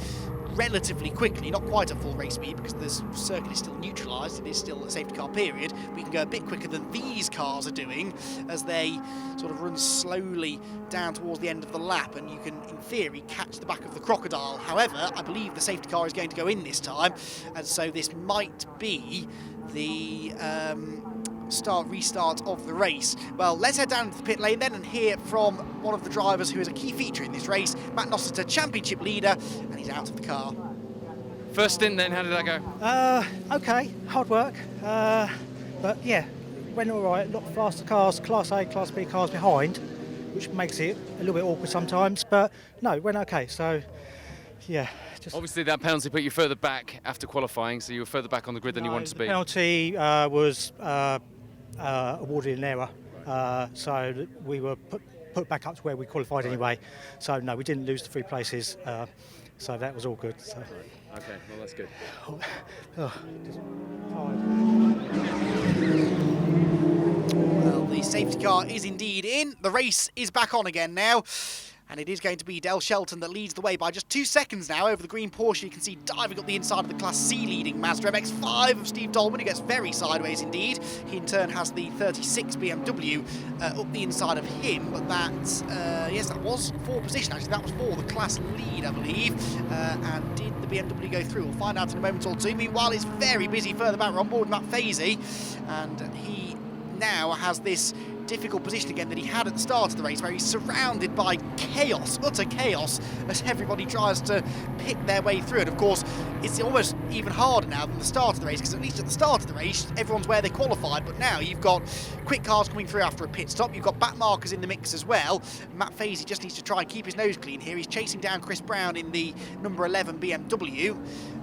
relatively quickly, not quite at full race speed because the circuit is still neutralised, it is still a safety car period, but you can go a bit quicker than these cars are doing as they sort of run slowly down towards the end of the lap, and you can in theory catch the back of the crocodile. However, I believe the safety car is going to go in this time, and so this might be the restart of the race. Well, let's head down to the pit lane then and hear from one of the drivers who is a key feature in this race, Matt Nossiter, championship leader, and he's out of the car. First stint then, how did that go? Okay, hard work, but yeah, went all right. A lot faster cars, Class A, Class B cars behind, which makes it a little bit awkward sometimes, but no, it went okay, so yeah. Obviously that penalty put you further back after qualifying, so you were further back on the grid than you wanted to be. The penalty was awarded in error, so we were put back up to where we qualified anyway. So no, we didn't lose the 3 places, so that was all good. So. Okay, well that's good. Well, the safety car is indeed in. The race is back on again now. And it is going to be Del Shelton that leads the way by just 2 seconds now over the green Porsche. You can see diving up the inside of the Class C leading Mazda MX-5 of Steve Dolman, who gets very sideways indeed. He in turn has the 36 BMW up the inside of him, but that, yes, that was for position actually. That was for the Class lead, I believe. And did the BMW go through? We'll find out in a moment or two. Meanwhile, it's very busy further back. We're on board with Matt Fazy, and he now has this difficult position again that he had at the start of the race, where he's surrounded by chaos, utter chaos, as everybody tries to pick their way through it. Of course, it's almost even harder now than the start of the race, because at least at the start of the race, everyone's where they qualified, but now you've got quick cars coming through after a pit stop, you've got back markers in the mix as well. Matt Fazy just needs to try and keep his nose clean here. He's chasing down Chris Brown in the number 11 BMW,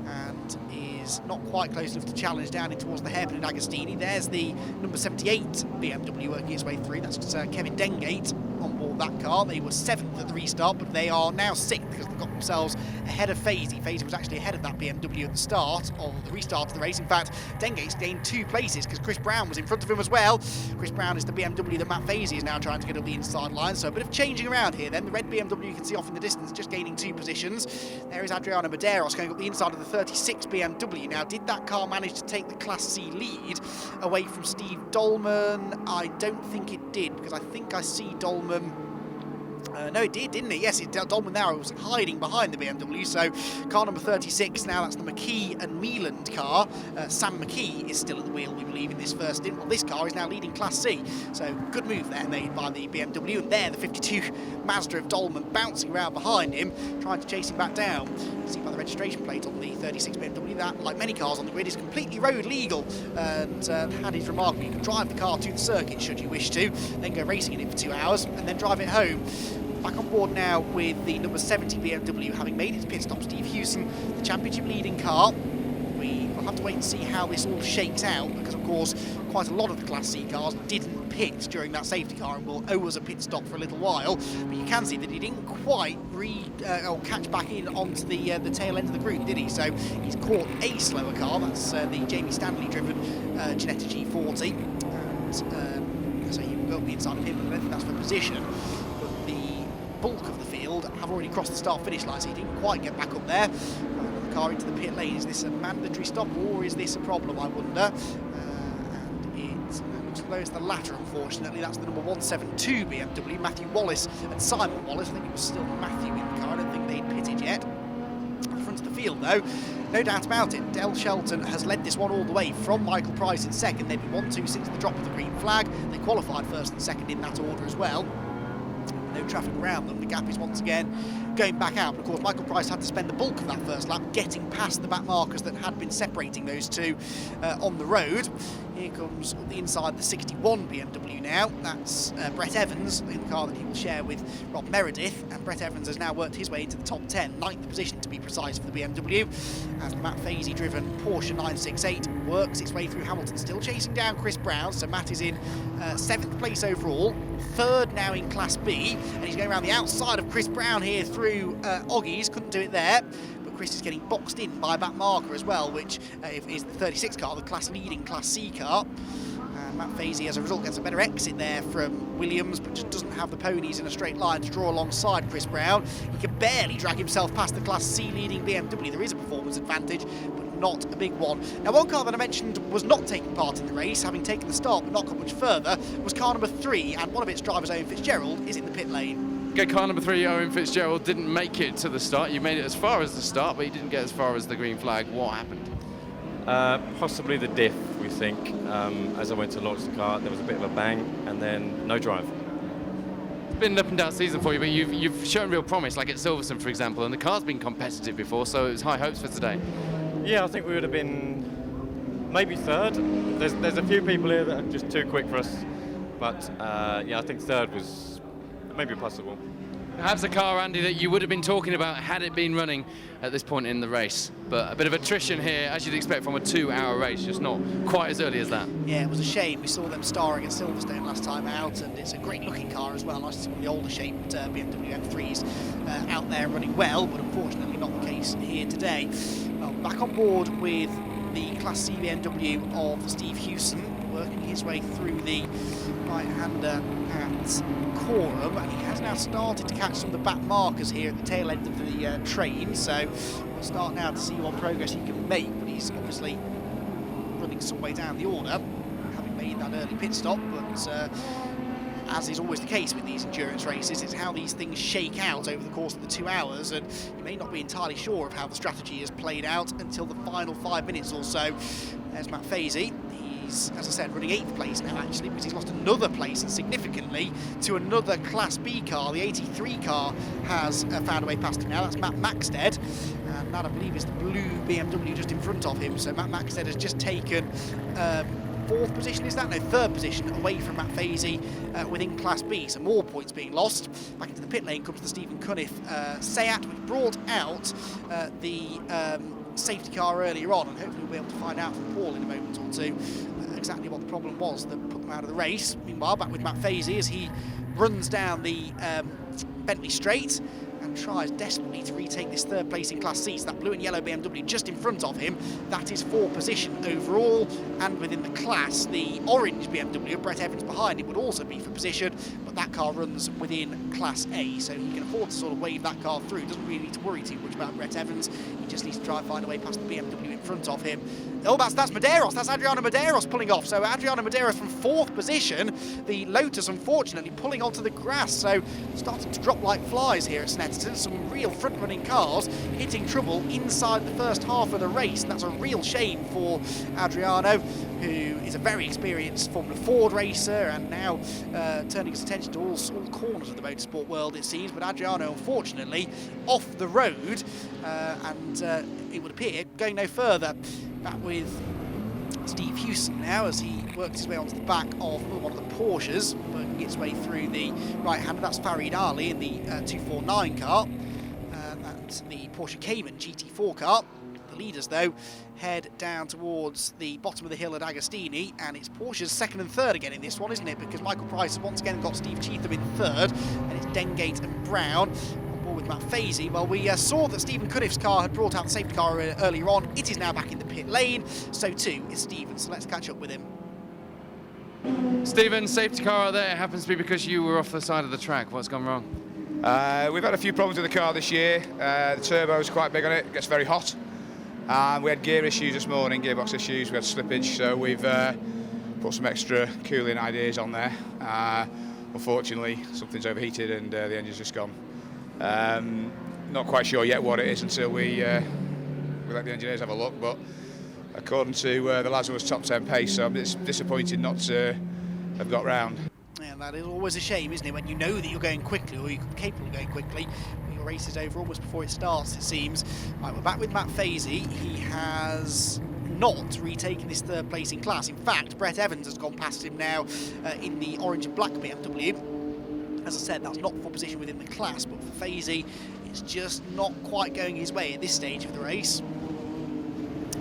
and is not quite close enough to challenge down in towards the hairpin in Agostini. There's the number 78 BMW working its way through. That's Kevin Dengate on board that car. They were 7th at the restart, but they are now 6th because they've got themselves ahead of Fazy. Fazy was actually ahead of that BMW at the start of the restart of the race. In fact, Dengate's gained 2 places because Chris Brown was in front of him as well. Chris Brown is the BMW that Matt Fazy is now trying to get up the inside line, so a bit of changing around here then. The red BMW you can see off in the distance, just gaining 2 positions. There is Adriano Medeiros going up the inside of the 36 BMW. Now, did that car manage to take the Class C lead away from Steve Dolman? I don't think it did, because I think I see Dolman. No, it did, didn't it? Yes, Dolman now was hiding behind the BMW. So car number 36 now, that's the McKee and Mealand car. Sam McKee is still at the wheel, we believe, in this first stint. Well, this car is now leading Class C. So good move there made by the BMW. And there, the 52 Mazda of Dolman bouncing around behind him, trying to chase him back down. You see by the registration plate on the 36 BMW, that, like many cars on the grid, is completely road legal. And that is remarkable. You can drive the car to the circuit should you wish to, then go racing in it for 2 hours, and then drive it home. Back on board now with the number 70 BMW, having made its pit stop, Steve Hewson, the championship leading car. We will have to wait and see how this all shakes out, because of course quite a lot of the Class C cars didn't pit during that safety car and will owe us a pit stop for a little while. But you can see that he didn't quite catch back in onto the tail end of the group, did he? So he's caught a slower car. That's the Jamie Stanley driven Ginetta G40. And so he will go up the inside of him, but I don't think that's for position. Bulk of the field have already crossed the start-finish line, so he didn't quite get back up there. The car into the pit lane. Is this a mandatory stop, or is this a problem, I wonder? And it looks as though it's the latter, unfortunately. That's the number 172 BMW, Matthew Wallace and Simon Wallace. I think it was still Matthew in the car. I don't think they'd pitted yet. At the front of the field, though, no doubt about it, Del Shelton has led this one all the way from Michael Price in second. They've been 1-2 since the drop of the green flag. They qualified first and second in that order as well. No traffic around them. The gap is once again going back out. But of course, Michael Price had to spend the bulk of that first lap getting past the back markers that had been separating those two on the road. Here comes the inside the 61 BMW now. That's Brett Evans in the car that he will share with Rob Meredith. And Brett Evans has now worked his way into the top 10, 9th position to be precise for the BMW, as the Matt Fazy driven Porsche 968 works its way through Hamilton, still chasing down Chris Brown. So Matt is in 7th place overall, 3rd now in Class B, and he's going around the outside of Chris Brown here through Oggies. Couldn't do it there, but Chris is getting boxed in by a back marker as well, which is the 36 car, the class leading Class C car. Matt Fazy, as a result, gets a better exit there from Williams, but just doesn't have the ponies in a straight line to draw alongside Chris Brown. He can barely drag himself past the Class C leading BMW. There is a performance advantage, but not a big one. Now, one car that I mentioned was not taking part in the race, having taken the start but not got much further, was car number 3, and one of its drivers, Owen Fitzgerald, is in the pit lane. Okay, car number 3, Owen Fitzgerald, didn't make it to the start. You made it as far as the start, but you didn't get as far as the green flag. What happened? Possibly the diff, we think. As I went to launch the car, there was a bit of a bang, and then no drive. It's been an up and down season for you, but you've shown real promise, like at Silverstone, for example, and the car's been competitive before, so it was high hopes for today. Yeah, I think we would have been maybe 3rd. There's a few people here that are just too quick for us, but yeah, I think 3rd was maybe possible. Perhaps a car, Andy, that you would have been talking about had it been running at this point in the race. But a bit of attrition here, as you'd expect from a 2-hour race, just not quite as early as that. Yeah, it was a shame. We saw them starring at Silverstone last time out, and it's a great-looking car as well. Nice to see one of the older-shaped BMW M3s out there running well, but unfortunately not the case here today. Well, back on board with the Class C BMW of Steve Hewson, working his way through the right-hander at Coram, and he has now started to catch some of the back markers here at the tail end of the train, so we'll start now to see what progress he can make, but he's obviously running some way down the order, having made that early pit stop, but as is always the case with these endurance races, it's how these things shake out over the course of the 2 hours, and you may not be entirely sure of how the strategy has played out until the final 5 minutes or so. There's Matt Fazy. He He's, as I said, running 8th place now actually, because he's lost another place, and significantly to another Class B car. The 83 car has found a way past him now. That's Matt Maxted, and that I believe is the blue BMW just in front of him. So Matt Maxted has just taken 4th position, is that? No, 3rd position away from Matt Fazy within Class B, so more points being lost. Back into the pit lane comes the Stephen Cunniff Seat, which brought out the safety car earlier on, and hopefully we'll be able to find out from Paul in a moment or two exactly what the problem was that put them out of the race. Meanwhile, back with Matt Fazy as he runs down the Bentley Straight and tries desperately to retake this 3rd place in Class C. So that blue and yellow BMW just in front of him, that is 4th position overall, and within the class, the orange BMW, Brett Evans behind him, would also be for position, but that car runs within Class A, so he can afford to sort of wave that car through. Doesn't really need to worry too much about Brett Evans. He just needs to try and find a way past the BMW in front of him. Oh, that's Medeiros. That's Adriano Medeiros pulling off. So Adriano Medeiros from 4th position. The Lotus, unfortunately, pulling onto the grass. So starting to drop like flies here at Snetterton. Some real front-running cars hitting trouble inside the first half of the race. And that's a real shame for Adriano, who is a very experienced Formula Ford racer and now turning his attention to all corners of the motorsport world, it seems. But Adriano, unfortunately, off the road, and it would appear going no further. Back with Steve Hewson now as he works his way onto the back of one of the Porsches, working its way through the right-hander. That's Farid Ali in the 249 car. That's the Porsche Cayman GT4 car. The leaders, though, head down towards the bottom of the hill at Agostini, and it's Porsche's 2nd and 3rd again in this one, isn't it? Because Michael Price has once again got Steve Cheatham in 3rd, and it's Dengate and Brown with Matt Fazy. Well, we saw that Stephen Cunniff's car had brought out the safety car earlier on. It is now back in the pit lane, so too is Stephen, so let's catch up with him. Stephen, safety car there happens to be because you were off the side of the track. What's gone wrong? We've had a few problems with the car this year. The turbo is quite big on it, gets very hot. We had gear issues this morning, gearbox issues, we had slippage, so we've put some extra cooling ideas on there. Unfortunately, something's overheated and the engine's just gone. Not quite sure yet what it is until we let the engineers have a look, but according to the lads who was top 10 pace, so I'm disappointed not to have got round. Yeah, that is always a shame, isn't it, when you know that you're going quickly, or you're capable of going quickly, but your race is over almost before it starts, it seems. Right, we're back with Matt Fazy. He has not retaken this 3rd place in class. In fact, Brett Evans has gone past him now in the orange and black BMW. As I said, that's not for position within the class, but for Fazy, it's just not quite going his way at this stage of the race.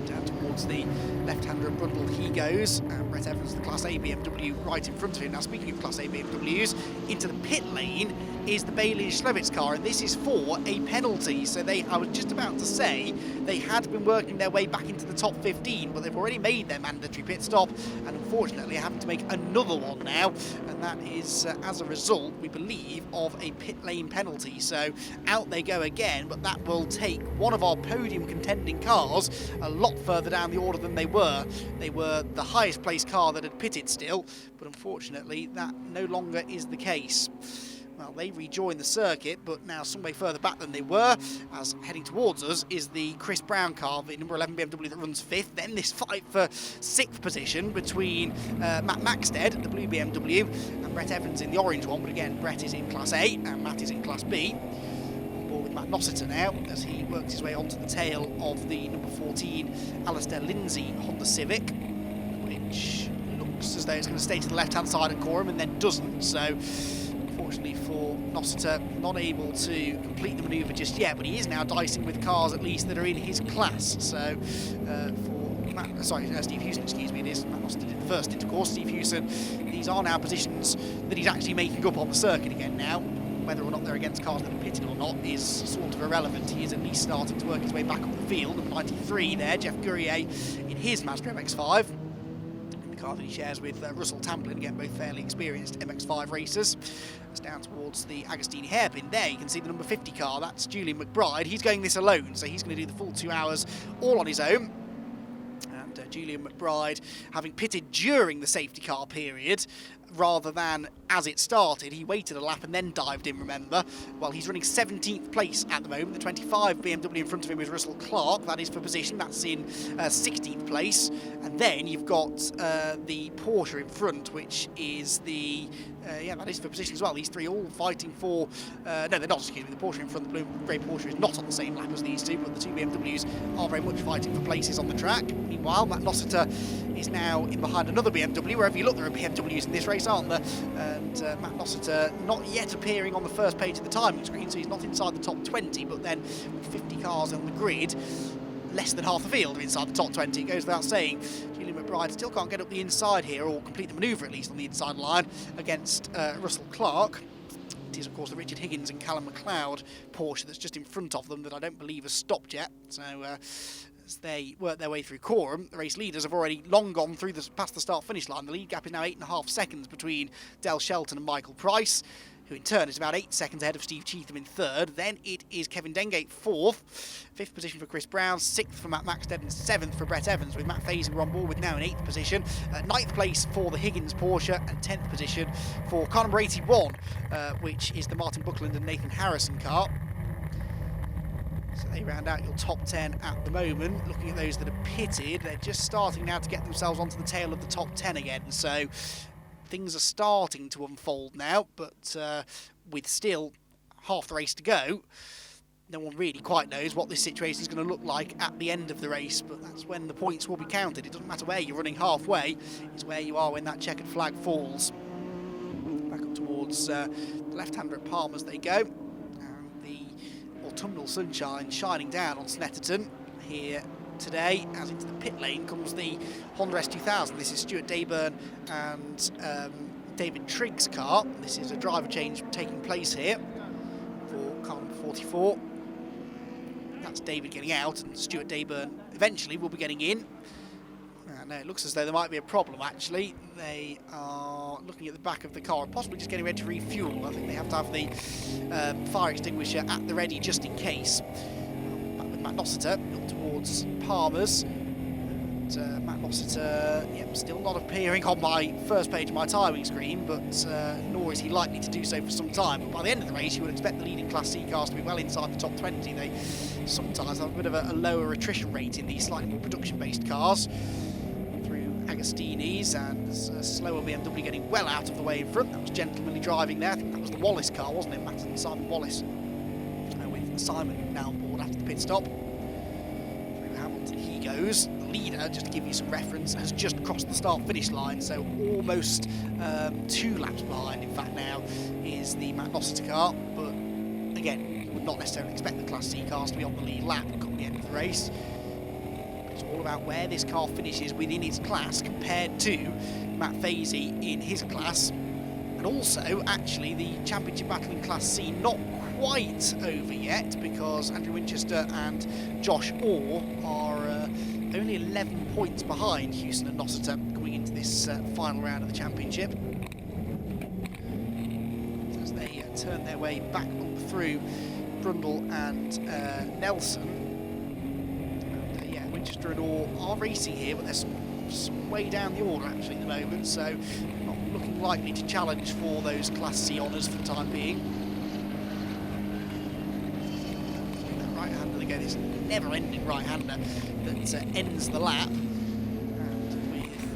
Down towards the left-hander of Brundle he goes, and Brett Evans, the Class A BMW, right in front of him. Now, speaking of Class A BMWs, into the pit lane is the Bailey Schlevitz car, and this is for a penalty. So I was just about to say, they had been working their way back into the top 15, but they've already made their mandatory pit stop, and unfortunately having to make another one now, and that is as a result, we believe, of a pit lane penalty. So out they go again, but that will take one of our podium contending cars a lot further down the order than they were. They were the highest placed car that had pitted still, but unfortunately that no longer is the case. Well, they rejoin the circuit, but now some way further back than they were, as heading towards us is the Chris Brown car, the number 11 BMW that runs 5th. Then this fight for 6th position between Matt Maxted, the blue BMW, and Brett Evans in the orange one, but again, Brett is in Class A and Matt is in Class B. On board with Matt Nossiter now, as he works his way onto the tail of the number 14 Alistair Lindsay Honda Civic, which looks as though it's going to stay to the left-hand side at Coram and then doesn't, so unfortunately for Nossiter, not able to complete the manoeuvre just yet, but he is now dicing with cars at least that are in his class. So for Steve Hewson, excuse me, it is Matt Nossiter did the first stint, of course. Steve Hewson, these are now positions that he's actually making up on the circuit again now. Whether or not they're against cars that are pitted or not is sort of irrelevant. He is at least starting to work his way back up the field. Number 93 there, Jeff Gurrier in his Mazda MX-5. Car that he shares with Russell Tamplin, again both fairly experienced MX-5 racers. It's down towards the Agostini hairpin there. You can see the number 50 car, that's Julian McBride. He's going this alone, so he's going to do the full 2 hours all on his own. And Julian McBride, having pitted during the safety car period, rather than as it started. He waited a lap and then dived in, remember. Well, he's running 17th place at the moment. The 25 BMW in front of him is Russell Clark. That is for position. That's in 16th place. And then you've got the Porsche in front, which is the... yeah, that is for position as well. These three all fighting for... no, they're not, excuse me. The Porsche in front, the blue and grey Porsche is not on the same lap as these two, but the two BMWs are very much fighting for places on the track. Meanwhile, Matt Nossiter is now in behind another BMW. Wherever you look, there are BMWs in this race, aren't there? And Matt Nossiter not yet appearing on the first page of the timing screen, so he's not inside the top 20, but then with 50 cars on the grid, less than half the field are inside the top 20. It goes without saying, Julian McBride still can't get up the inside here, or complete the manoeuvre at least on the inside line against Russell Clark. It is, of course, the Richard Higgins and Callum McLeod Porsche that's just in front of them that I don't believe has stopped yet. So as they work their way through Coram, the race leaders have already long gone through past the start-finish line. The lead gap is now 8.5 seconds between Del Shelton and Michael Price, who in turn is about 8 seconds ahead of Steve Cheetham in third. Then it is Kevin Dengate fourth, fifth position for Chris Brown, sixth for Matt Maxted and seventh for Brett Evans, with Matt Fazer on board with now in 8th position. Ninth place for the Higgins Porsche and 10th position for car number 81, which is the Martin Buckland and Nathan Harrison car. So they round out your top 10 at the moment. Looking at those that are pitted, they're just starting now to get themselves onto the tail of the top 10 again. So things are starting to unfold now, but with still half the race to go, no one really quite knows what this situation is going to look like at the end of the race, but that's when the points will be counted. It doesn't matter where you're running halfway, it's where you are when that checkered flag falls. Back up towards the left-hander at Palmer's they go, and the autumnal sunshine shining down on Snetterton here today. As into the pit lane comes the Honda S2000. This is Stuart Dayburn and David Trigg's car. This is a driver change taking place here for car number 44. That's David getting out, and Stuart Dayburn eventually will be getting in. No, it looks as though there might be a problem actually. They are looking at the back of the car and possibly just getting ready to refuel. I think they have to have the fire extinguisher at the ready just in case. Back with Matt Nossiter up towards Palmer's. And, Matt Nossiter, still not appearing on my first page of my timing screen, but nor is he likely to do so for some time. But by the end of the race, you would expect the leading Class C cars to be well inside the top 20. They sometimes have a bit of a lower attrition rate in these slightly more production-based cars. Agostini's, and there's a slower BMW getting well out of the way in front. That was gentlemanly driving there. I think that was the Wallace car, wasn't it? Matt and Simon Wallace. With Simon now on board after the pit stop. Through Hamilton he goes. The leader, just to give you some reference, has just crossed the start-finish line, so almost 2 laps behind, in fact, now, is the Matt Nossiter car. But again, you would not necessarily expect the Class C cars to be on the lead lap come the end of the race. It's all about where this car finishes within its class compared to Matt Fazy in his class. And also, actually, the championship battle in Class C not quite over yet, because Andrew Winchester and Josh Orr are only 11 points behind Houston and Nossiter going into this final round of the championship. As they turn their way back up through Brundle and Nelson. Winchester and Orr are racing here, but they're some way down the order actually at the moment, so not looking likely to challenge for those Class C honours for the time being. That right-hander again, this never-ending right-hander that ends the lap, and with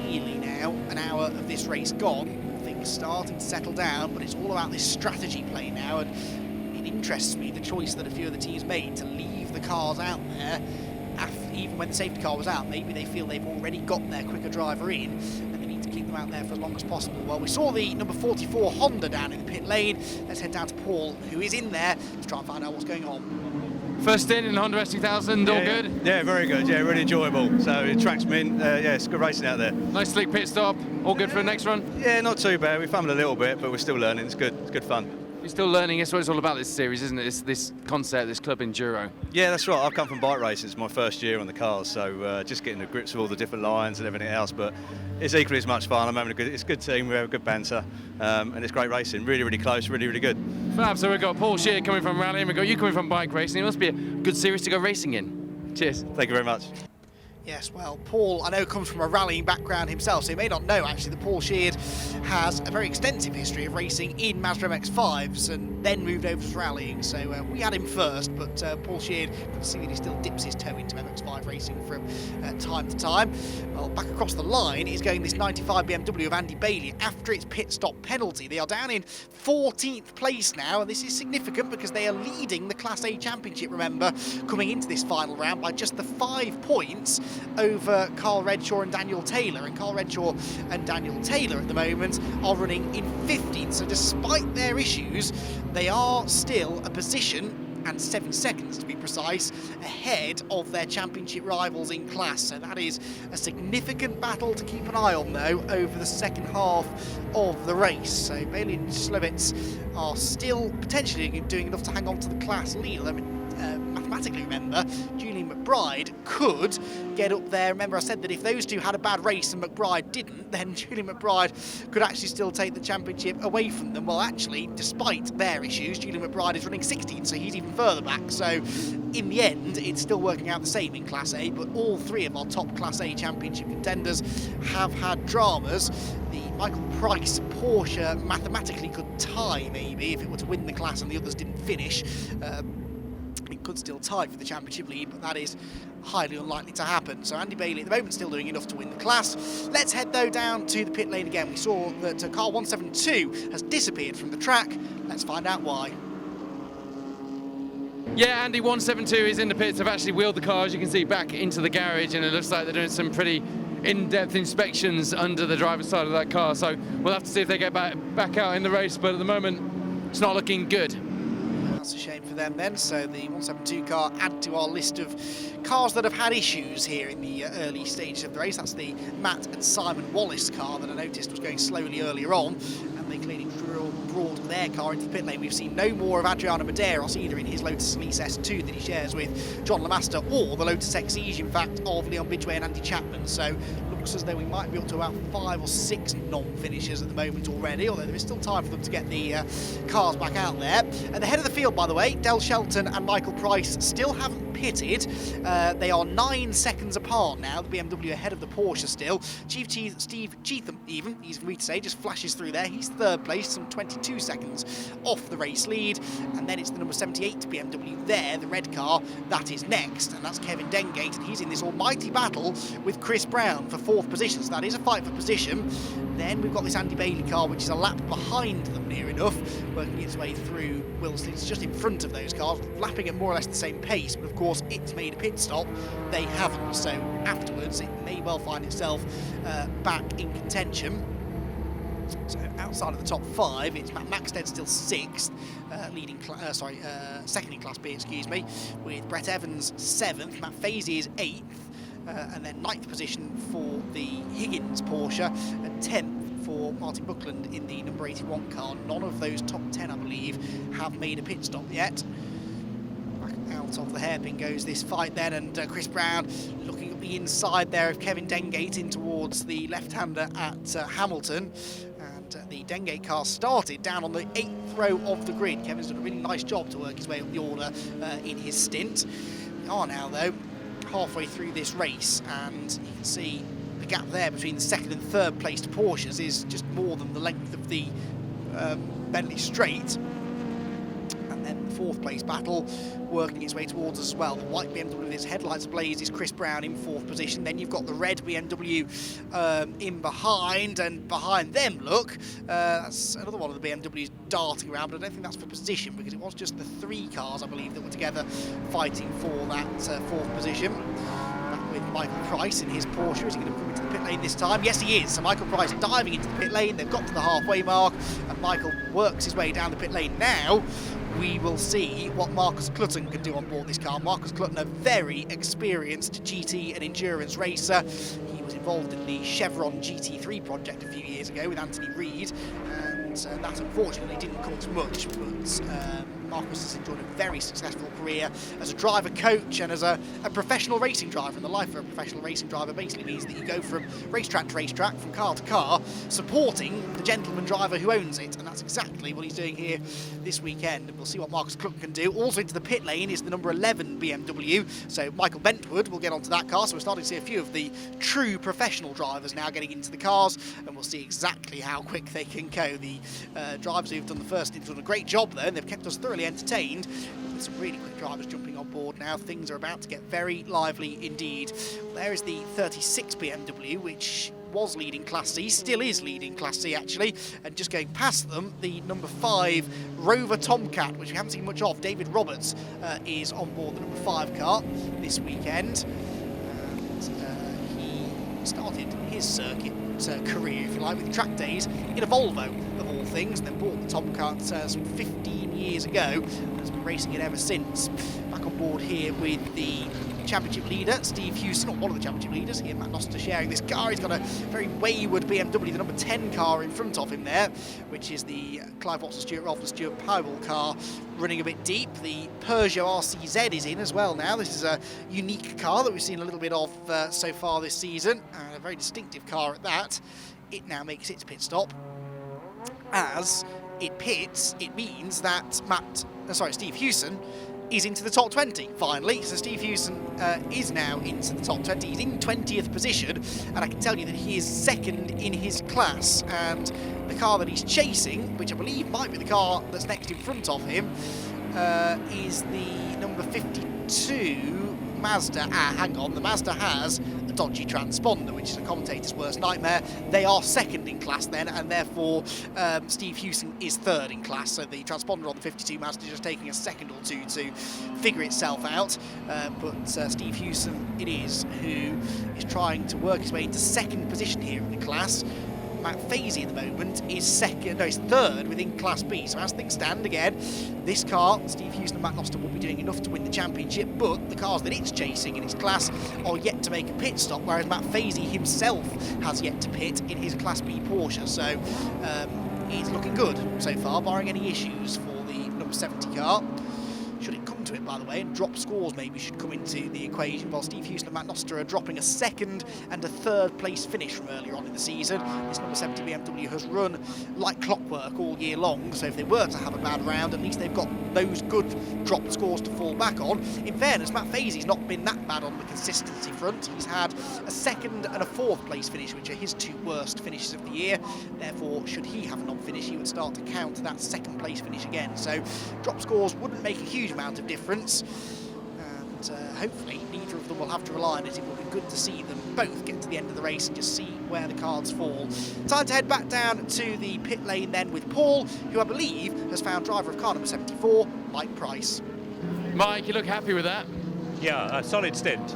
nearly now an hour of this race gone, things starting to settle down, but it's all about this strategy play now, and it interests me the choice that a few of the teams made to leave the cars out there even when the safety car was out. Maybe they feel they've already got their quicker driver in and they need to keep them out there for as long as possible. Well, we saw the number 44 Honda down in the pit lane. Let's head down to Paul, who is in there, to try and find out what's going on. First in the Honda S2000, all good? Yeah, very good. Yeah, really enjoyable. So it tracks me in. Yeah, it's good racing out there. Nice slick pit stop. All good for the next run? Yeah, not too bad. We fumbled a little bit, but we're still learning. It's good. It's good fun. You're still learning. That's what it's all about, this series, isn't it? This concept, this club Enduro. Yeah, that's right. I've come from bike racing. It's my first year on the cars, so just getting the grips with all the different lines and everything else. But it's equally as much fun. I'm having it's a good team. We have a good banter, and it's great racing. Really, really close. Really, really good. Fab. So we've got Paul Shear coming from rallying. We've got you coming from bike racing. It must be a good series to go racing in. Cheers. Thank you very much. Yes, well, Paul, I know, comes from a rallying background himself, so he may not know actually that Paul Sheard has a very extensive history of racing in Mazda MX-5s and then moved over to rallying. So we had him first, but Paul Sheard, you can see that he still dips his toe into MX-5 racing from time to time. Well, back across the line is going this 95 BMW of Andy Bailey after its pit stop penalty. They are down in 14th place now, and this is significant because they are leading the Class A Championship, remember, coming into this final round by just the 5 points over Carl Redshaw and Daniel Taylor. And Carl Redshaw and Daniel Taylor at the moment are running in 15th, so despite their issues, they are still a position and 7 seconds to be precise ahead of their championship rivals in class. So that is a significant battle to keep an eye on though over the second half of the race. So Bailey and Slevitz are still potentially doing enough to hang on to the class lead. I mean, mathematically, remember, Julian McBride could get up there. Remember I said that if those two had a bad race and McBride didn't, then Julian McBride could actually still take the championship away from them. Well, actually, despite their issues, Julian McBride is running 16th, so he's even further back. So in the end, it's still working out the same in Class A, but all 3 of our top Class A championship contenders have had dramas. The Michael Price Porsche mathematically could tie, maybe, if it were to win the class and the others didn't finish. It could still tie for the championship lead, but that is highly unlikely to happen. So Andy Bailey at the moment still doing enough to win the class. Let's head though down to the pit lane again. We saw that car 172 has disappeared from the track. Let's find out why. Yeah, Andy 172 is in the pits. They've actually wheeled the car, as you can see, back into the garage, and it looks like they're doing some pretty in-depth inspections under the driver's side of that car. So we'll have to see if they get back out in the race, but at the moment it's not looking good. That's a shame for them then. So the 172 car add to our list of cars that have had issues here in the early stages of the race. That's the Matt and Simon Wallace car that I noticed was going slowly earlier on, and they clearly brought their car into the pit lane. We've seen no more of Adriano Medeiros either in his Lotus Elise S2 that he shares with John Lamaster, or the Lotus Exige, in fact, of Leon Bidgeway and Andy Chapman. So looks as though we might be up to about 5 or 6 non-finishers at the moment already, although there is still time for them to get the cars back out there. At the head of the field, by the way, Del Shelton and Michael Price still haven't pitted. They are 9 seconds apart now, the BMW ahead of the Porsche still. Steve Cheatham, even, easy for me to say, just flashes through there. He's third place, some 22 seconds off the race lead. And then it's the number 78 BMW there, the red car, that is next. And that's Kevin Dengate, and he's in this almighty battle with Chris Brown for 4th position. So that is a fight for position. Then we've got this Andy Bailey car, which is a lap behind them near enough, working its way through Wilson. It's just in front of those cars, lapping at more or less the same pace, but of course it's made a pit stop. They haven't, so afterwards it may well find itself back in contention. So outside of the top 5, it's Matt Maxted still 6th, second in Class B, excuse me, with Brett Evans 7th, Matt Fazy is 8th, and then 9th position for the Higgins Porsche, and 10th for Martin Buckland in the number 81 car. None of those top 10, I believe, have made a pit stop yet. Back out of the hairpin goes this fight then, and Chris Brown looking at the inside there of Kevin Dengate in towards the left-hander at Hamilton. The Dengate car started down on the 8th row of the grid. Kevin's done a really nice job to work his way up the order in his stint. We are now, though, halfway through this race, and you can see the gap there between the 2nd and 3rd placed Porsches is just more than the length of the Bentley Straight. And then the 4th place battle working its way towards us as well. The white BMW with its headlights ablaze is Chris Brown in 4th position. Then you've got the red BMW in behind, and behind them, look, that's another one of the BMWs darting around, but I don't think that's for position, because it was just the 3 cars, I believe, that were together fighting for that 4th position. Back with Michael Price in his Porsche. Is he going to come into the pit lane this time? Yes, he is. So Michael Price diving into the pit lane. They've got to the halfway mark, and Michael works his way down the pit lane now. We will see what Marcus Clutton can do on board this car. Marcus Clutton, a very experienced GT and endurance racer. He was involved in the Chevron GT3 project a few years ago with Anthony Reid, and that unfortunately didn't come to much, but Marcus has enjoyed a very successful career as a driver, coach, and as a professional racing driver. And the life of a professional racing driver basically means that you go from racetrack to racetrack, from car to car, supporting the gentleman driver who owns it. And that's exactly what he's doing here this weekend. And we'll see what Marcus Clutton can do. Also into the pit lane is the number 11 BMW. So Michael Bentwood will get onto that car. So we're starting to see a few of the true professional drivers now getting into the cars, and we'll see exactly how quick they can go. The drivers who've done the first have done a great job there, and they've kept us thoroughly entertained. With some really quick drivers jumping on board now, things are about to get very lively indeed. There is the 36 BMW, which was leading Class C, still is leading Class C actually, and just going past them, the number 5 Rover Tomcat, which we haven't seen much of. David Roberts is on board the number 5 car this weekend. And he started his circuit career, if you like, with track days in a Volvo of all things, and then bought the Tomcat some 15 years ago and has been racing it ever since. Back on board here with the championship leader, Steve Hewson, or one of the championship leaders. He and Matt Noster sharing this car. He's got a very wayward BMW, the number 10 car in front of him there, which is the Clive Watson, Stuart Rolfe and Stuart Powell car, running a bit deep. The Peugeot RCZ is in as well now. This is a unique car that we've seen a little bit of so far this season, and a very distinctive car at that. It now makes its pit stop. As it pits, it means that Steve Hewson is into the top 20 finally. So Steve Hewson is now into the top 20. He's in 20th position, and I can tell you that he is second in his class, and the car that he's chasing, which I believe might be the car that's next in front of him, is the number 52 Mazda. Hang on, the Mazda has a dodgy transponder, which is a commentator's worst nightmare. They are second in class then, and therefore Steve Hewson is third in class. So the transponder on the 52 Mazda is just taking a second or two to figure itself out. But Steve Hewson it is who is trying to work his way into second position here in the class. Matt Fazy at the moment is third within Class B. So as things stand again, this car, Steve Hewson and Matt Noster will be doing enough to win the championship, but the cars that it's chasing in its class are yet to make a pit stop, whereas Matt Fazy himself has yet to pit in his Class B Porsche. So it's looking good so far, barring any issues for the number 70 car. Should it come to it, by the way, and drop scores maybe should come into the equation, while Steve Hewson and Matt Noster are dropping a second and a third place finish from earlier on in the season. This number 70 BMW has run like clockwork all year long, so if they were to have a bad round, at least they've got those good drop scores to fall back on. In fairness, Matt Fazy's not been that bad on the consistency front. He's had a second and a fourth place finish, which are his two worst finishes of the year. Therefore, should he have a non-finish, he would start to count that second place finish again. So drop scores wouldn't make a huge amount of difference, and hopefully neither of them will have to rely on it. It will be good to see them both get to the end of the race and just see where the cards fall. Time to head back down to the pit lane then with Paul, who I believe has found driver of car number 74, Mike Price. Mike, you look happy with that? Yeah, a solid stint.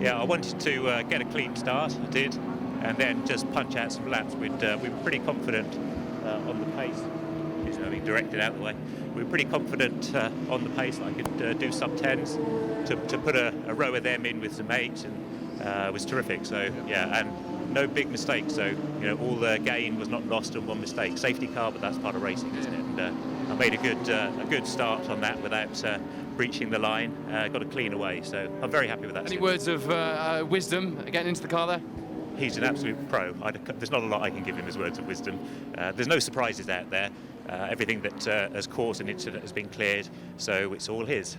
Yeah, I wanted to get a clean start, I did, and then just punch out some laps. We were pretty confident on the pace. Being directed out the way. We were pretty confident on the pace that I could do sub-10s. To put a row of them in with some 8s and was terrific. So yeah, and no big mistakes. So all the gain was not lost on one mistake. Safety car, but that's part of racing, isn't it? And I made a good start on that without breaching the line. Got a clean away. So I'm very happy with that. Any words of wisdom getting into the car there? He's an absolute pro. There's not a lot I can give him as words of wisdom. There's no surprises out there. Everything that has caused an incident has been cleared, so it's all his.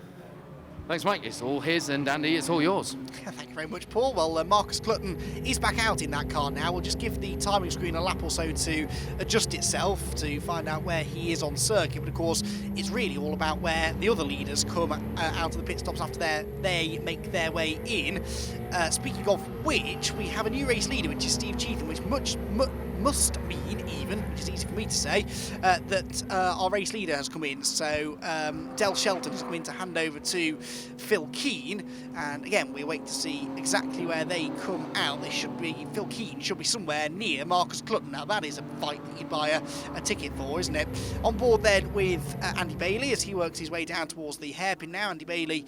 Thanks, Mike. It's all his, and Andy, it's all yours. Thank you very much, Paul. Well, Marcus Clutton is back out in that car now. We'll just give the timing screen a lap or so to adjust itself to find out where he is on circuit. But of course, it's really all about where the other leaders come out of the pit stops after they make their way in. Speaking of which, we have a new race leader, which is Steve Cheetham, which must mean even, which is easy for me to say, that our race leader has come in. So Del Shelton has come in to hand over to Phil Keane, and again we wait to see exactly where they come out. Phil Keane should be somewhere near Marcus Clutton. Now that is a fight that you'd buy a ticket for, isn't it? On board then with Andy Bailey as he works his way down towards the hairpin now. Andy Bailey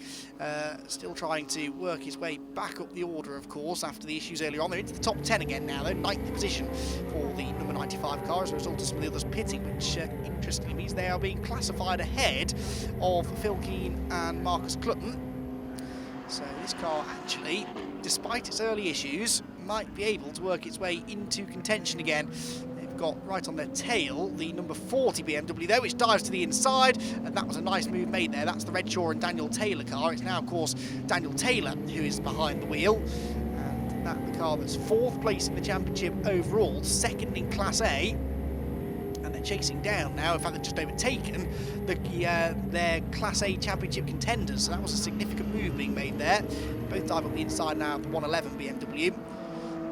still trying to work his way back up the order, of course, after the issues earlier on. They're into the top 10 again now, though, 9th position for for the number 95 car as a result of some of the others pitting, which interestingly means they are being classified ahead of Phil Keane and Marcus Clutton. So this car actually, despite its early issues, might be able to work its way into contention again. They've got right on their tail the number 40 BMW there, which dives to the inside, and that was a nice move made there. That's the Redshaw and Daniel Taylor car. It's now, of course, Daniel Taylor who is behind the wheel. And that's the car that's 4th place in the championship overall, 2nd in Class A. And they're chasing down now, in fact they've just overtaken their Class A championship contenders, so that was a significant move being made there. Both dive up the inside now of the 111 BMW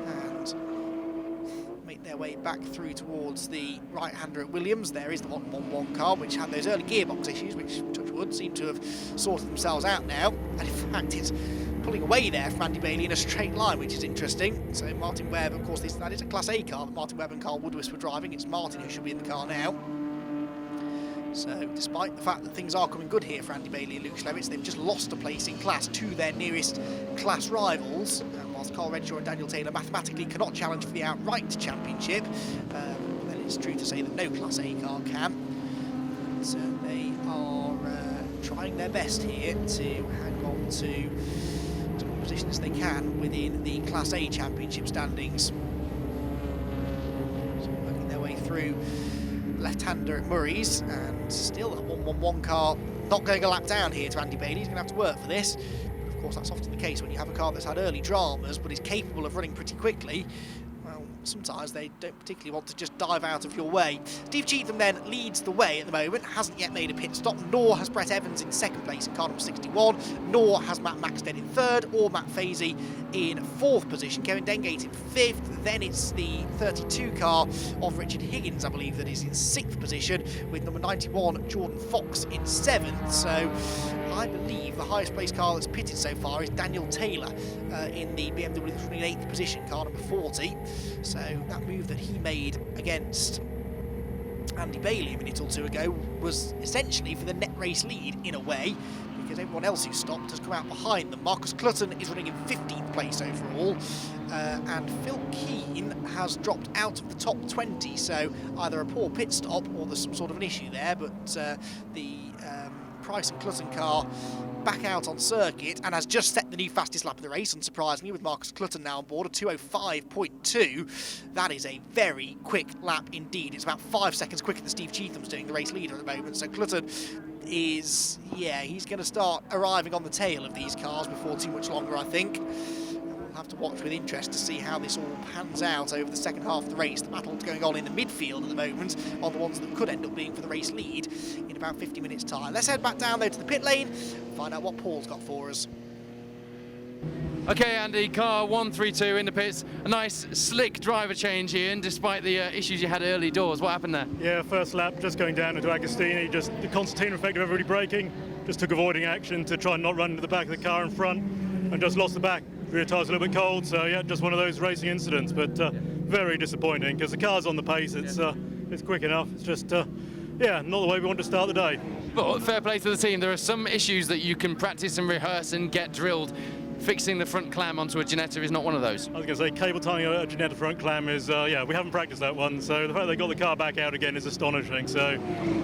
and make their way back through towards the right-hander at Williams. There is the 111 car, which had those early gearbox issues, which, touch wood, seem to have sorted themselves out now, and in fact it's pulling away there from Andy Bailey in a straight line, which is interesting. So Martin Webb, of course, that is a Class A car that Martin Webb and Carl Woodwist were driving. It's Martin who should be in the car now. So despite the fact that things are coming good here for Andy Bailey and Luke Schlevitz, they've just lost a place in class to their nearest class rivals. And whilst Carl Redshaw and Daniel Taylor mathematically cannot challenge for the outright championship, then it's true to say that no Class A car can. So they are trying their best here to hang on to position as they can within the Class A championship standings. So working their way through left-hander at Murray's, and still that 111 car not going a lap down here to Andy Bailey. He's going to have to work for this. But of course, that's often the case when you have a car that's had early dramas but is capable of running pretty quickly. Well, sometimes they don't particularly want to just dive out of your way. Steve Cheatham then leads the way at the moment, hasn't yet made a pit stop, nor has Brett Evans in 2nd place in car number 61, nor has Matt Maxted in 3rd, or Matt Fazy in 4th position. Kevin Dengate in 5th, then it's the 32 car of Richard Higgins, I believe, that is in 6th position, with number 91 Jordan Fox in 7th. So I believe the highest placed car that's pitted so far is Daniel Taylor in the BMW that's running in 8th position, car number 40. So that move that he made against Andy Bailey a minute or two ago was essentially for the net race lead in a way, because everyone else who stopped has come out behind them. Marcus Clutton is running in 15th place overall, and Phil Keane has dropped out of the top 20, so either a poor pit stop or there's some sort of an issue there, but the Price and Clutton car back out on circuit and has just set the new fastest lap of the race, unsurprisingly, with Marcus Clutton now on board, a 2:05.2. That is a very quick lap indeed. It's about 5 seconds quicker than Steve Cheatham's doing, the race leader at the moment. So Clutton is, he's going to start arriving on the tail of these cars before too much longer, I think. We'll have to watch with interest to see how this all pans out over the second half of the race. The battle's going on in the midfield at the moment on the ones that could end up being for the race lead in about 50 minutes' time. Let's head back down there to the pit lane and find out what Paul's got for us. Okay, Andy, car 132 in the pits. A nice slick driver change here, and despite the issues you had early doors. What happened there? Yeah, first lap, just going down into Agostini, just the concertina effect of everybody braking, just took avoiding action to try and not run into the back of the car in front, and just lost the back. Rear tyres a little bit cold, so yeah, just one of those racing incidents, but very disappointing because the car's on the pace. It's quick enough. It's just not the way we want to start the day. But fair play to the team. There are some issues that you can practice and rehearse and get drilled. Fixing the front clam onto a Ginetta is not one of those. I was going to say, cable tying a Ginetta front clam is, we haven't practiced that one, so the fact they got the car back out again is astonishing. So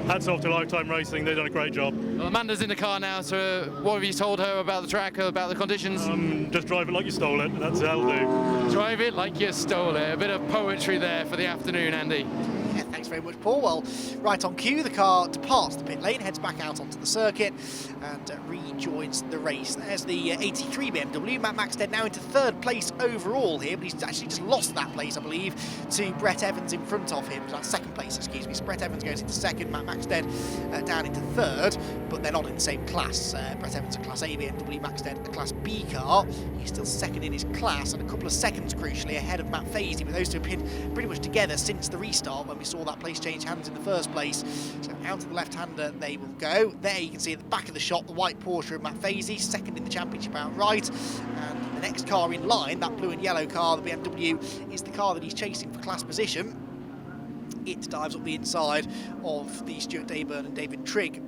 hats off to Lifetime Racing, they've done a great job. Well, Amanda's in the car now, so what have you told her about the track, about the conditions? Just drive it like you stole it, that's how it'll do. Drive it like you stole it. A bit of poetry there for the afternoon, Andy. Yeah, thanks very much, Paul. Well, right on cue, the car departs the pit lane, heads back out onto the circuit and rejoins the race. There's the 83 BMW. Matt Maxted now into 3rd place overall here, but he's actually just lost that place, I believe, to Brett Evans in front of him. That's 2nd place, excuse me. So Brett Evans goes into 2nd, Matt Maxted down into 3rd, but they're not in the same class. Brett Evans a Class A BMW, Maxted a Class B car. He's still 2nd in his class and a couple of seconds, crucially, ahead of Matt Fazy, but those two have been pretty much together since the restart when we saw that place change hands in the first place. So out to the left-hander they will go. There you can see at the back of the shot the white Porsche of Matt Fazy, 2nd in the championship outright. And the next car in line, that blue and yellow car, the BMW, is the car that he's chasing for class position. It dives up the inside of the Stuart Dayburn and David Trigg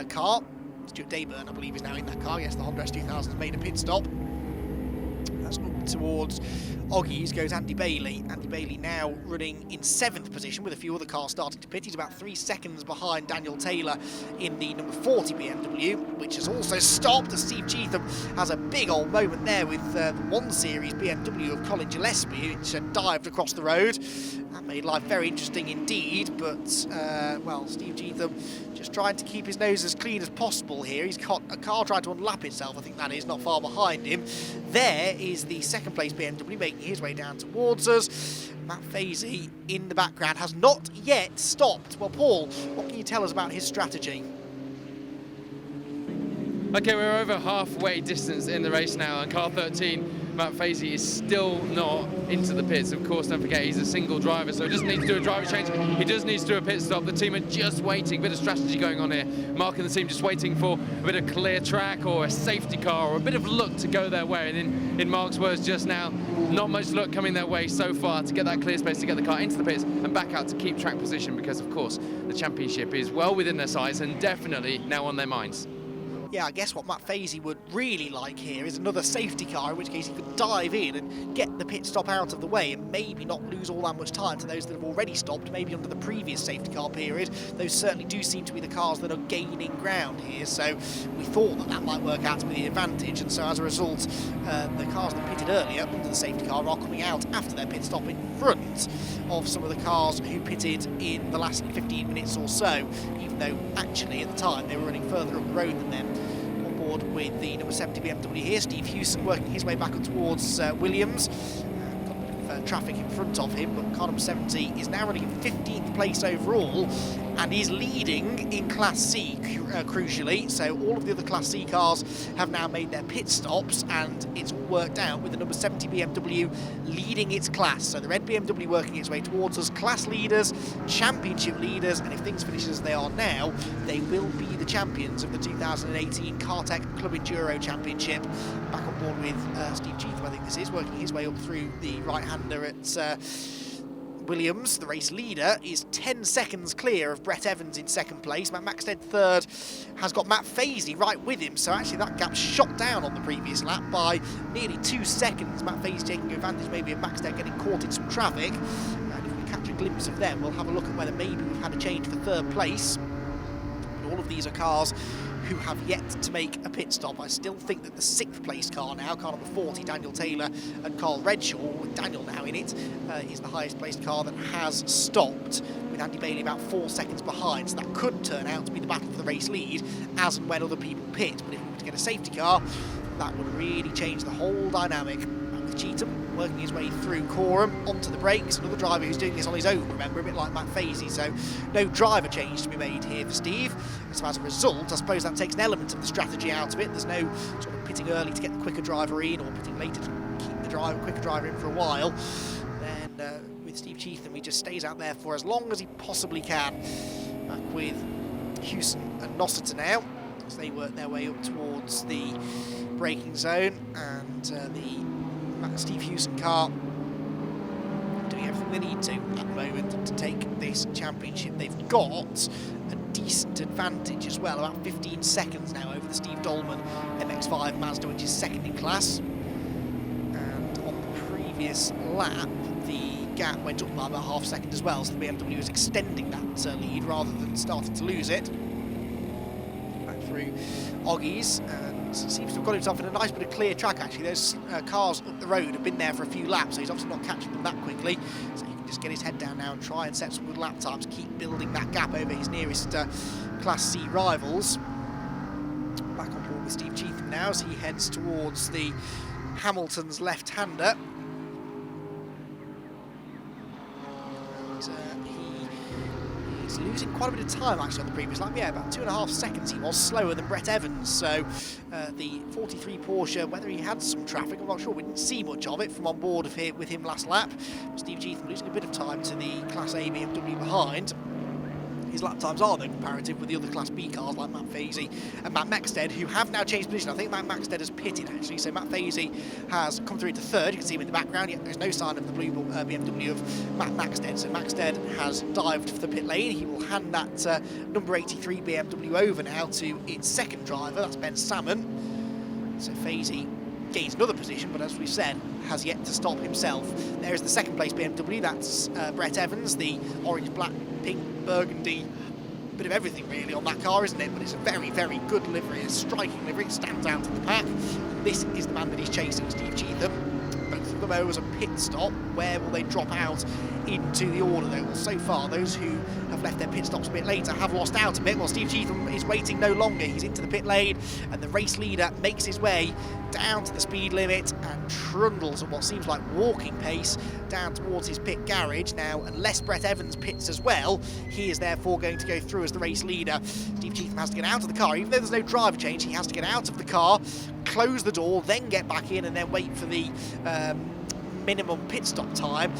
car. Stuart Dayburn, I believe, is now in that car. Yes, the Honda S2000 has made a pit stop. That's up towards Oggies goes Andy Bailey. Andy Bailey now running in 7th position with a few other cars starting to pit. He's about 3 seconds behind Daniel Taylor in the number 40 BMW, which has also stopped as Steve Cheetham has a big old moment there with the 1 Series BMW of Colin Gillespie, which dived across the road. That made life very interesting indeed, but, well, Steve Cheetham just trying to keep his nose as clean as possible here. He's got a car trying to unlap itself, I think that is, not far behind him. There is the 2nd place BMW making his way down towards us. Matt Fazy in the background has not yet stopped. Well, Paul, what can you tell us about his strategy? Okay, we're over halfway distance in the race now, and car 13, Matt Fazy, is still not into the pits. Of course, don't forget, he's a single driver, so he doesn't need to do a driver change. He does need to do a pit stop. The team are just waiting, a bit of strategy going on here. Mark and the team just waiting for a bit of clear track or a safety car or a bit of luck to go their way. And in Mark's words just now, not much luck coming their way so far to get that clear space to get the car into the pits and back out to keep track position, because, of course, the championship is well within their sights and definitely now on their minds. Yeah, I guess what Matt Fazy would really like here is another safety car, in which case he could dive in and get the pit stop out of the way and maybe not lose all that much time to those that have already stopped, maybe under the previous safety car period. Those certainly do seem to be the cars that are gaining ground here, so we thought that that might work out to be the advantage, and so as a result, the cars that pitted earlier under the safety car are coming out after their pit stop in front of some of the cars who pitted in the last 15 minutes or so, even though actually at the time they were running further up the road than them. On board with the number 70 BMW here, Steve Hewson working his way back up towards Williams. Got a bit of traffic in front of him, but car number 70 is now running in 15th place overall and is leading in Class C, crucially. So all of the other Class C cars have now made their pit stops, and it's all worked out with the number 70 BMW leading its class. So the red BMW working its way towards us, class leaders, championship leaders, and if things finish as they are now, they will be the champions of the 2018 Cartek Club Enduro Championship. Back on board with Steve Cheetham, I think this is, working his way up through the right-hander at Williams. The race leader is 10 seconds clear of Brett Evans in 2nd place. Matt Maxted 3rd has got Matt Fazy right with him, so actually that gap shot down on the previous lap by nearly 2 seconds. Matt Fazy taking advantage maybe of Maxted getting caught in some traffic, and if we catch a glimpse of them, we'll have a look at whether maybe we've had a change for 3rd place. But all of these are cars who have yet to make a pit stop. I still think that the 6th place car now, car number 40, Daniel Taylor and Carl Redshaw, with Daniel now in it, is the highest placed car that has stopped, with Andy Bailey about 4 seconds behind. So that could turn out to be the battle for the race lead as and when other people pit. But if we were to get a safety car, that would really change the whole dynamic. And with Cheetham working his way through Coram onto the brakes, another driver who's doing this on his own, remember, a bit like Matt Fazy, so no driver change to be made here for Steve. So as a result, I suppose that takes an element of the strategy out of it. There's no sort of pitting early to get the quicker driver in, or pitting later to keep the quicker driver in for a while. And with Steve Cheetham, he just stays out there for as long as he possibly can. Back with Hewson and Nossiter now, as they work their way up towards the braking zone, and the Steve Hewson car doing everything they need to at the moment to take this championship. They've got a decent advantage as well, about 15 seconds now over the Steve Dolman MX-5 Mazda, which is 2nd in class. And on the previous lap, the gap went up by about half a second as well, so the BMW is extending that lead rather than starting to lose it. Back through Oggies, and seems to have got himself in a nice bit of clear track actually. Those cars up the road have been there for a few laps, so he's obviously not catching them that quickly. So he can just get his head down now and try and set some good lap times, keep building that gap over his nearest Class C rivals. Back on board with Steve Cheetham now as he heads towards the Hamilton's left-hander. He's losing quite a bit of time actually on the previous lap. Yeah, about 2.5 seconds he was slower than Brett Evans. So the 43 Porsche, whether he had some traffic, I'm not sure. We didn't see much of it from on board with him last lap. Steve Cheetham losing a bit of time to the Class A BMW behind. His lap times are, though, comparative with the other Class B cars like Matt Fazy and Matt Maxted, who have now changed position. I think Matt Maxted has pitted, actually, so Matt Fazy has come through into 3rd. You can see him in the background, yet there's no sign of the blue BMW of Matt Maxted. So Maxted has dived for the pit lane. He will hand that number 83 BMW over now to its 2nd driver, that's Ben Salmon. So Fazy gains another position, but as we said, has yet to stop himself. There's the second place BMW, that's Brett Evans, the orange, black, pink, burgundy, bit of everything really on that car, isn't it? But it's a very, very good livery, a striking livery, it stands out in the pack. This is the man that he's chasing, Steve Cheetham. Both of them owe us a pit stop. Where will they drop out into the order though? Well, so far those who have left their pit stops a bit later have lost out a bit. Well, Steve Cheetham is waiting no longer. He's into the pit lane and the race leader makes his way down to the speed limit and trundles at what seems like walking pace down towards his pit garage. Now, unless Brett Evans pits as well, he is therefore going to go through as the race leader. Steve Cheetham has to get out of the car. Even though there's no driver change, he has to get out of the car, close the door, then get back in and then wait for the minimum pit stop time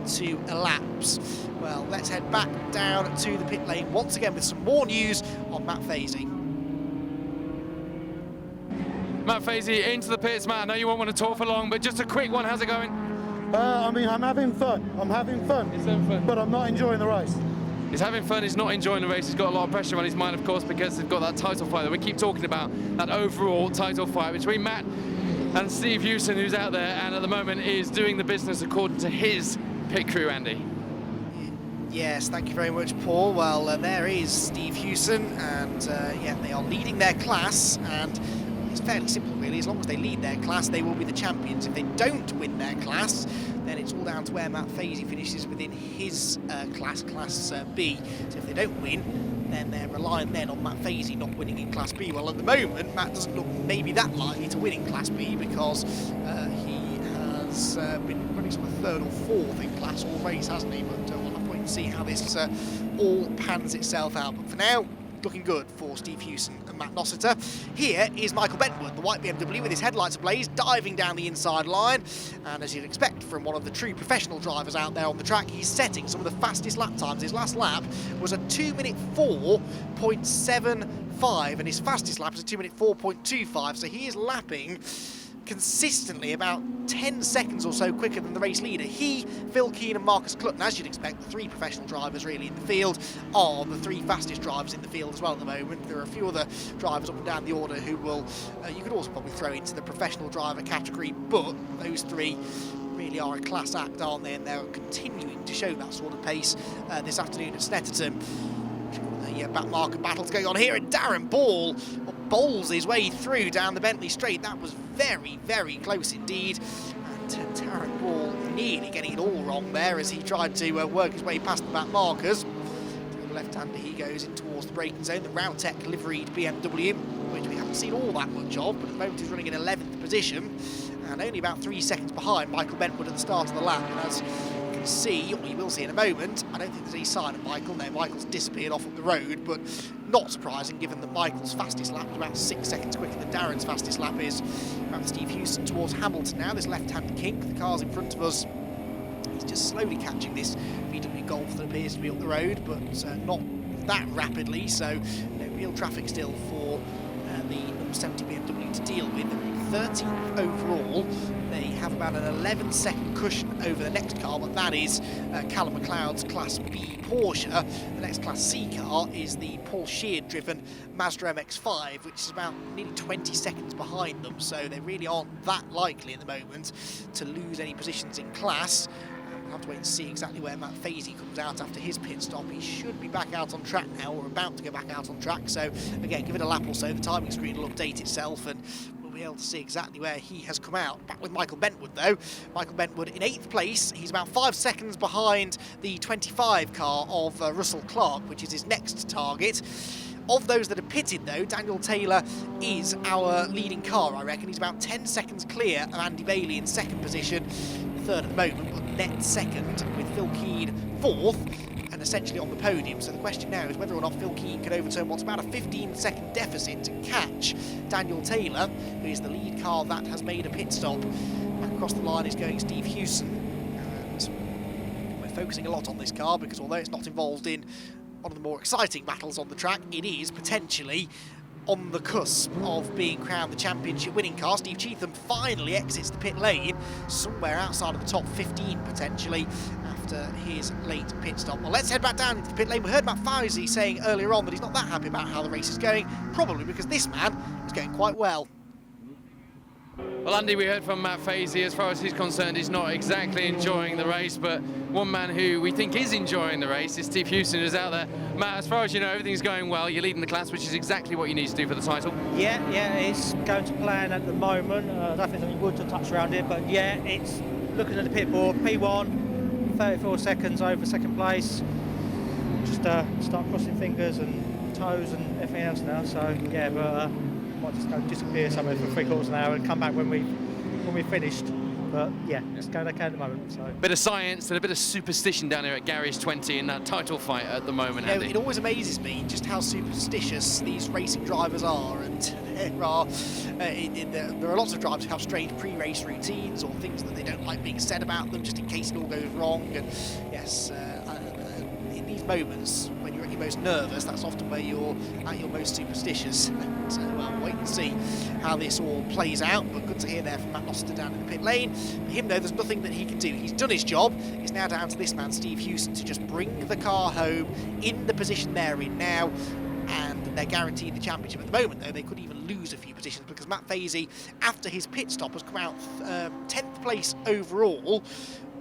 to elapse. Well, let's head back down to the pit lane once again with some more news on Matt Fazy. Matt Fazy into the pits. Matt, I know you won't want to talk for long, but just a quick one. How's it going? I mean, I'm having fun. I'm having fun. He's having fun. But I'm not enjoying the race. He's having fun, he's not enjoying the race, he's got a lot of pressure on his mind, of course, because they've got that title fight that we keep talking about, that overall title fight between Matt and Steve Hewson, who's out there and at the moment is doing the business according to his pit crew, Andy. Yes, thank you very much, Paul. Well, there is Steve Hewson, and yeah, they are leading their class, and it's fairly simple, really. As long as they lead their class, they will be the champions. If they don't win their class, then it's all down to where Matt Fazy finishes within his class, Class B. So if they don't win, then they're relying then on Matt Fazy not winning in Class B. Well, at the moment, Matt doesn't look maybe that likely to win in Class B because he has been running sort of third or fourth in Class all race, hasn't he? But we'll have to wait and see how this all pans itself out. But for now, looking good for Steve Hewson and Matt Nossiter. Here is Michael Bentwood, the white BMW with his headlights ablaze, diving down the inside line. And as you'd expect from one of the true professional drivers out there on the track, he's setting some of the fastest lap times. His last lap was a 2-minute 4.75, and his fastest lap is a 2-minute 4.25. So he is lapping consistently about 10 seconds or so quicker than the race leader. He, Phil Keane and Marcus Clutton, as you'd expect, the three professional drivers really in the field, are the three fastest drivers in the field as well at the moment. There are a few other drivers up and down the order who will, you could also probably throw into the professional driver category, but those three really are a class act, aren't they? And they're continuing to show that sort of pace this afternoon at Snetterton. The back marker battles going on here, and Darren Ball bowls his way through down the Bentley Straight. That was very, very close indeed. And Darren Ball nearly getting it all wrong there as he tried to work his way past the back markers. To the left-hander he goes in towards the braking zone, the Cartek liveried BMW, which we haven't seen all that much of, but at the moment he's running in 11th position and only about 3 seconds behind Michael Bentwood at the start of the lap. And as see, or you will see in a moment, I don't think there's any sign of Michael. No, Michael's disappeared off up the road, but not surprising given that Michael's fastest lap was about 6 seconds quicker than Darren's fastest lap is. Around Steve Hewson towards Hamilton now, this left-hand kink, the car's in front of us. He's just slowly catching this VW Golf that appears to be up the road, but not that rapidly, so no real traffic still for the number 70 BMW to deal with. 13th overall. They have about an 11-second cushion over the next car, but that is Callum McLeod's Class B Porsche. The next Class C car is the Paul Sheard-driven Mazda MX-5, which is about nearly 20 seconds behind them, so they really aren't that likely at the moment to lose any positions in class. We'll have to wait and see exactly where Matt Fazy comes out after his pit stop. He should be back out on track now, or about to go back out on track, so again, give it a lap or so, the timing screen will update itself and be able to see exactly where he has come out. Back with Michael Bentwood though. Michael Bentwood in 8th place. He's about 5 seconds behind the 25 car of Russell Clark, which is his next target. Of those that are pitted though, Daniel Taylor is our leading car, I reckon. He's about 10 seconds clear of Andy Bailey in 2nd position, 3rd at the moment, but net 2nd with Phil Keane 4th. And essentially on the podium. So the question now is whether or not Phil Keane can overturn what's about a 15-second deficit to catch Daniel Taylor, who is the lead car that has made a pit stop. Back across the line is going Steve Hewson. And we're focusing a lot on this car because although it's not involved in one of the more exciting battles on the track, it is potentially on the cusp of being crowned the championship winning car. Steve Cheetham finally exits the pit lane, somewhere outside of the top 15 potentially, after his late pit stop. Well, let's head back down into the pit lane. We heard Matt Fazy saying earlier on that he's not that happy about how the race is going, probably because this man is going quite well. Well, Andy, we heard from Matt Fazy. As far as he's concerned, he's not exactly enjoying the race, but one man who we think is enjoying the race is Steve Houston, who's out there. Matt, as far as you know, everything's going well. You're leading the class, which is exactly what you need to do for the title. Yeah, it's going to plan at the moment. I don't think something would to touch around it, but yeah, it's looking at the pit board. P1, 34 seconds over second place. Just start crossing fingers and toes and everything else now. So yeah, but might just go disappear somewhere for 3/4 of an hour and come back when we've finished. But yeah, it's going okay at the moment. So bit of science and a bit of superstition down here at Garage 20 in that title fight at the moment, You know, Andy. it always amazes me just how superstitious these racing drivers are, and there are lots of drivers who have strange pre-race routines or things that they don't like being said about them, just in case it all goes wrong. And yes, in these moments when you're at your most nervous, that's often where you're at your most superstitious. So we'll wait and see how this all plays out, but good to hear there from Matt Noster down in the pit lane. For him though, there's nothing that he can do. He's done his job. It's now down to this man, Steve Houston, to just bring the car home in the position they're in now, and they're guaranteed the championship. At the moment though, they could even lose a few positions, because Matt Fazy, after his pit stop, has come out 10th place overall,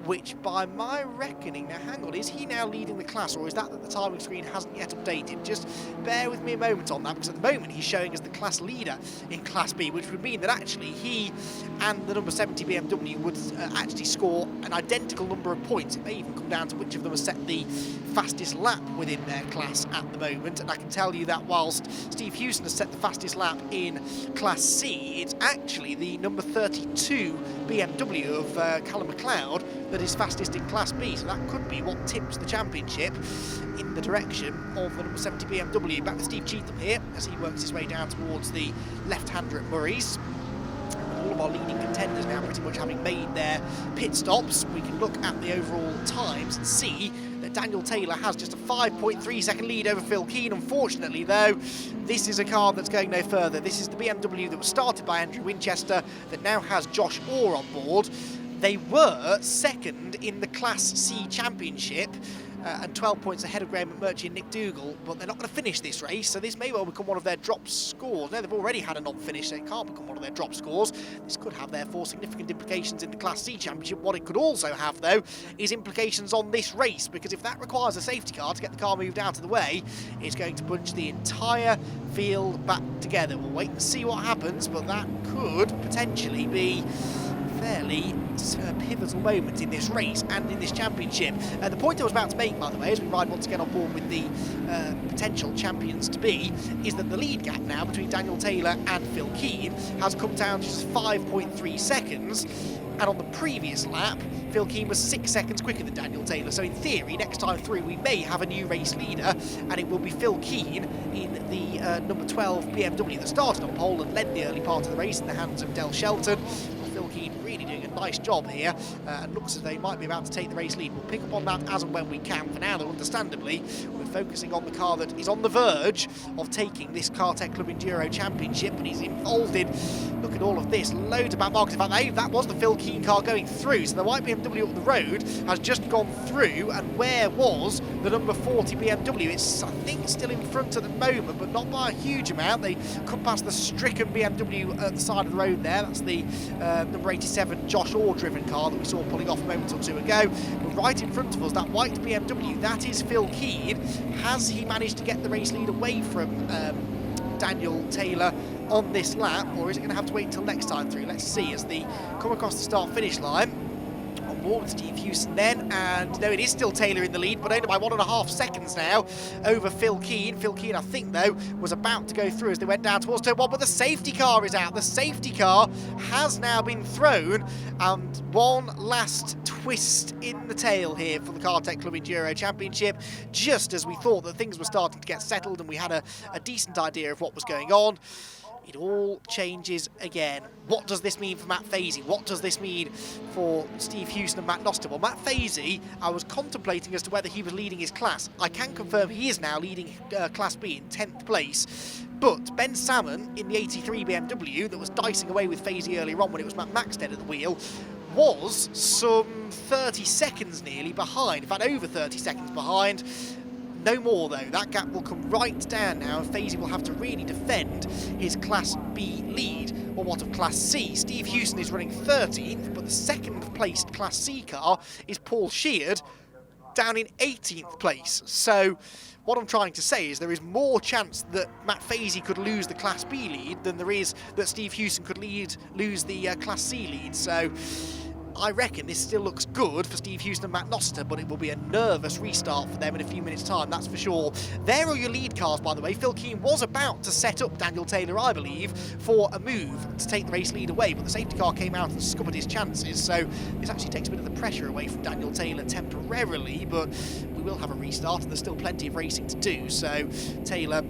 which by my reckoning, now hang on, is he now leading the class, or is that the timing screen hasn't yet updated? Just bear with me a moment on that, because at the moment he's showing as the class leader in Class B, which would mean that actually he and the number 70 BMW would actually score an identical number of points. It may even come down to which of them has set the fastest lap within their class at the moment, and I can tell you that whilst Steve Houston has set the fastest lap in Class C, it's actually the number 32 BMW of Callum McLeod that is fastest in Class B, so that could be what tips the championship in the direction of the number 70 BMW. Back with Steve Cheetham here as he works his way down towards the left-hander at Murray's. All of our leading contenders now pretty much having made their pit stops. We can look at the overall times and see that Daniel Taylor has just a 5.3 second lead over Phil Keane. Unfortunately though, this is a car that's going no further. This is the BMW that was started by Andrew Winchester that now has Josh Orr on board. They were second in the Class C Championship and 12 points ahead of Graham McMurtry and Nick Dougal, but they're not going to finish this race, so this may well become one of their drop scores. No, they've already had a non-finish, so it can't become one of their drop scores. This could have, therefore, significant implications in the Class C Championship. What it could also have, though, is implications on this race, because if that requires a safety car to get the car moved out of the way, it's going to bunch the entire field back together. We'll wait and see what happens, but that could potentially be fairly pivotal moment in this race and in this championship. The point I was about to make, by the way, as we ride once again on board with the potential champions to be, is that the lead gap now between Daniel Taylor and Phil Keane has come down to just 5.3 seconds, and on the previous lap Phil Keane was 6 seconds quicker than Daniel Taylor. So in theory, next time through we may have a new race leader, and it will be Phil Keane in the number 12 BMW that started on pole and led the early part of the race in the hands of Del Shelton. Phil Keane really doing a nice job here, and looks as though he might be about to take the race lead. We'll pick up on that as and when we can. For now, though, understandably, we're focusing on the car that is on the verge of taking this Cartek Club Enduro Championship, and he's involved in, look at all of this, loads of back markers. In fact, that was the Phil Keane car going through, so the white BMW up the road has just gone through, and where was the number 40 BMW? It's, I think, still in front at the moment, but not by a huge amount. They come past the stricken BMW at the side of the road there. That's the number 87 Josh Orr driven car that we saw pulling off a moment or two ago. But right in front of us, that white BMW, that is Phil Keane. Has he managed to get the race lead away from Daniel Taylor on this lap, or is it going to have to wait until next time through? Let's see as they come across the start-finish line. On board with Steve Houston then, and no, it is still Taylor in the lead, but only by 1.5 seconds now over Phil Keane. Phil Keane, I think, though, was about to go through as they went down towards turn 1, but the safety car is out. The safety car has now been thrown, and one last twist in the tail here for the Cartek Club Enduro Championship, just as we thought that things were starting to get settled and we had a decent idea of what was going on. It all changes again. What does this mean for Matt Fazy? What does this mean for Steve Houston and Matt Noster? Well, Matt Fazy, I was contemplating as to whether he was leading his class. I can confirm he is now leading Class B in 10th place. But Ben Salmon in the 83 BMW that was dicing away with Fazy earlier on when it was Matt Maxted at the wheel was some 30 seconds nearly behind. In fact, over 30 seconds behind. No more though, that gap will come right down now, and Fazy will have to really defend his Class B lead Well, what of Class C? Steve Hewson is running 13th, but the second placed Class C car is Paul Sheard, down in 18th place. So what I'm trying to say is there is more chance that Matt Fazy could lose the Class B lead than there is that Steve Hewson could lose the Class C lead. So I reckon this still looks good for Steve Hewson and Matt Nossiter, but it will be a nervous restart for them in a few minutes' time, that's for sure. There are your lead cars, by the way. Phil Keane was about to set up Daniel Taylor, I believe, for a move to take the race lead away, but the safety car came out and scuppered his chances, so this actually takes a bit of the pressure away from Daniel Taylor temporarily, but we will have a restart and there's still plenty of racing to do, so Taylor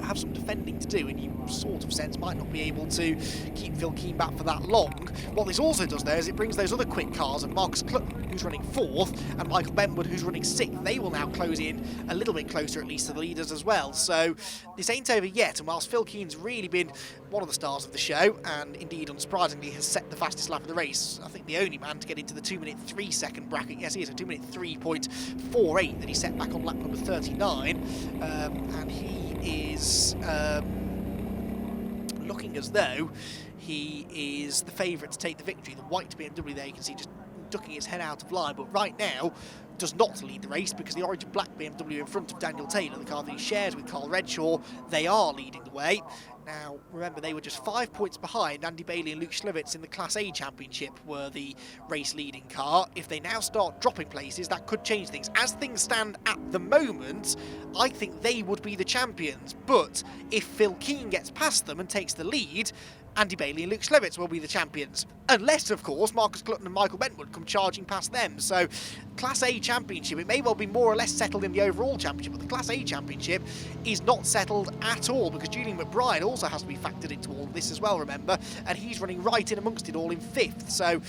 have some defending to do, and you sort of sense might not be able to keep Phil Keane back for that long. What this also does there is it brings those other quick cars, and Marcus Clutton, who's running 4th, and Michael Benwood, who's running 6th, they will now close in a little bit closer at least to the leaders as well. So this ain't over yet, and whilst Phil Keane's really been one of the stars of the show, and indeed unsurprisingly has set the fastest lap of the race, I think the only man to get into the 2-minute 3-second bracket, yes he is, a 2-minute 3.48 that he set back on lap number 39, and he is looking as though he is the favourite to take the victory. The white BMW there you can see just ducking his head out of line, but right now does not lead the race because the orange and black BMW in front of Daniel Taylor, the car that he shares with Carl Redshaw, they are leading the way. Now, remember, they were just 5 points behind. Andy Bailey and Luke Schlevitz in the Class A Championship were the race-leading car. If they now start dropping places, that could change things. As things stand at the moment, I think they would be the champions. But if Phil Keane gets past them and takes the lead, Andy Bailey and Luke Schlevitz will be the champions. Unless, of course, Marcus Clutton and Michael Benwood come charging past them. So, Class A Championship, it may well be more or less settled in the overall championship, but the Class A Championship is not settled at all because Julian McBride also has to be factored into all of this as well, remember, and he's running right in amongst it all in 5th. So,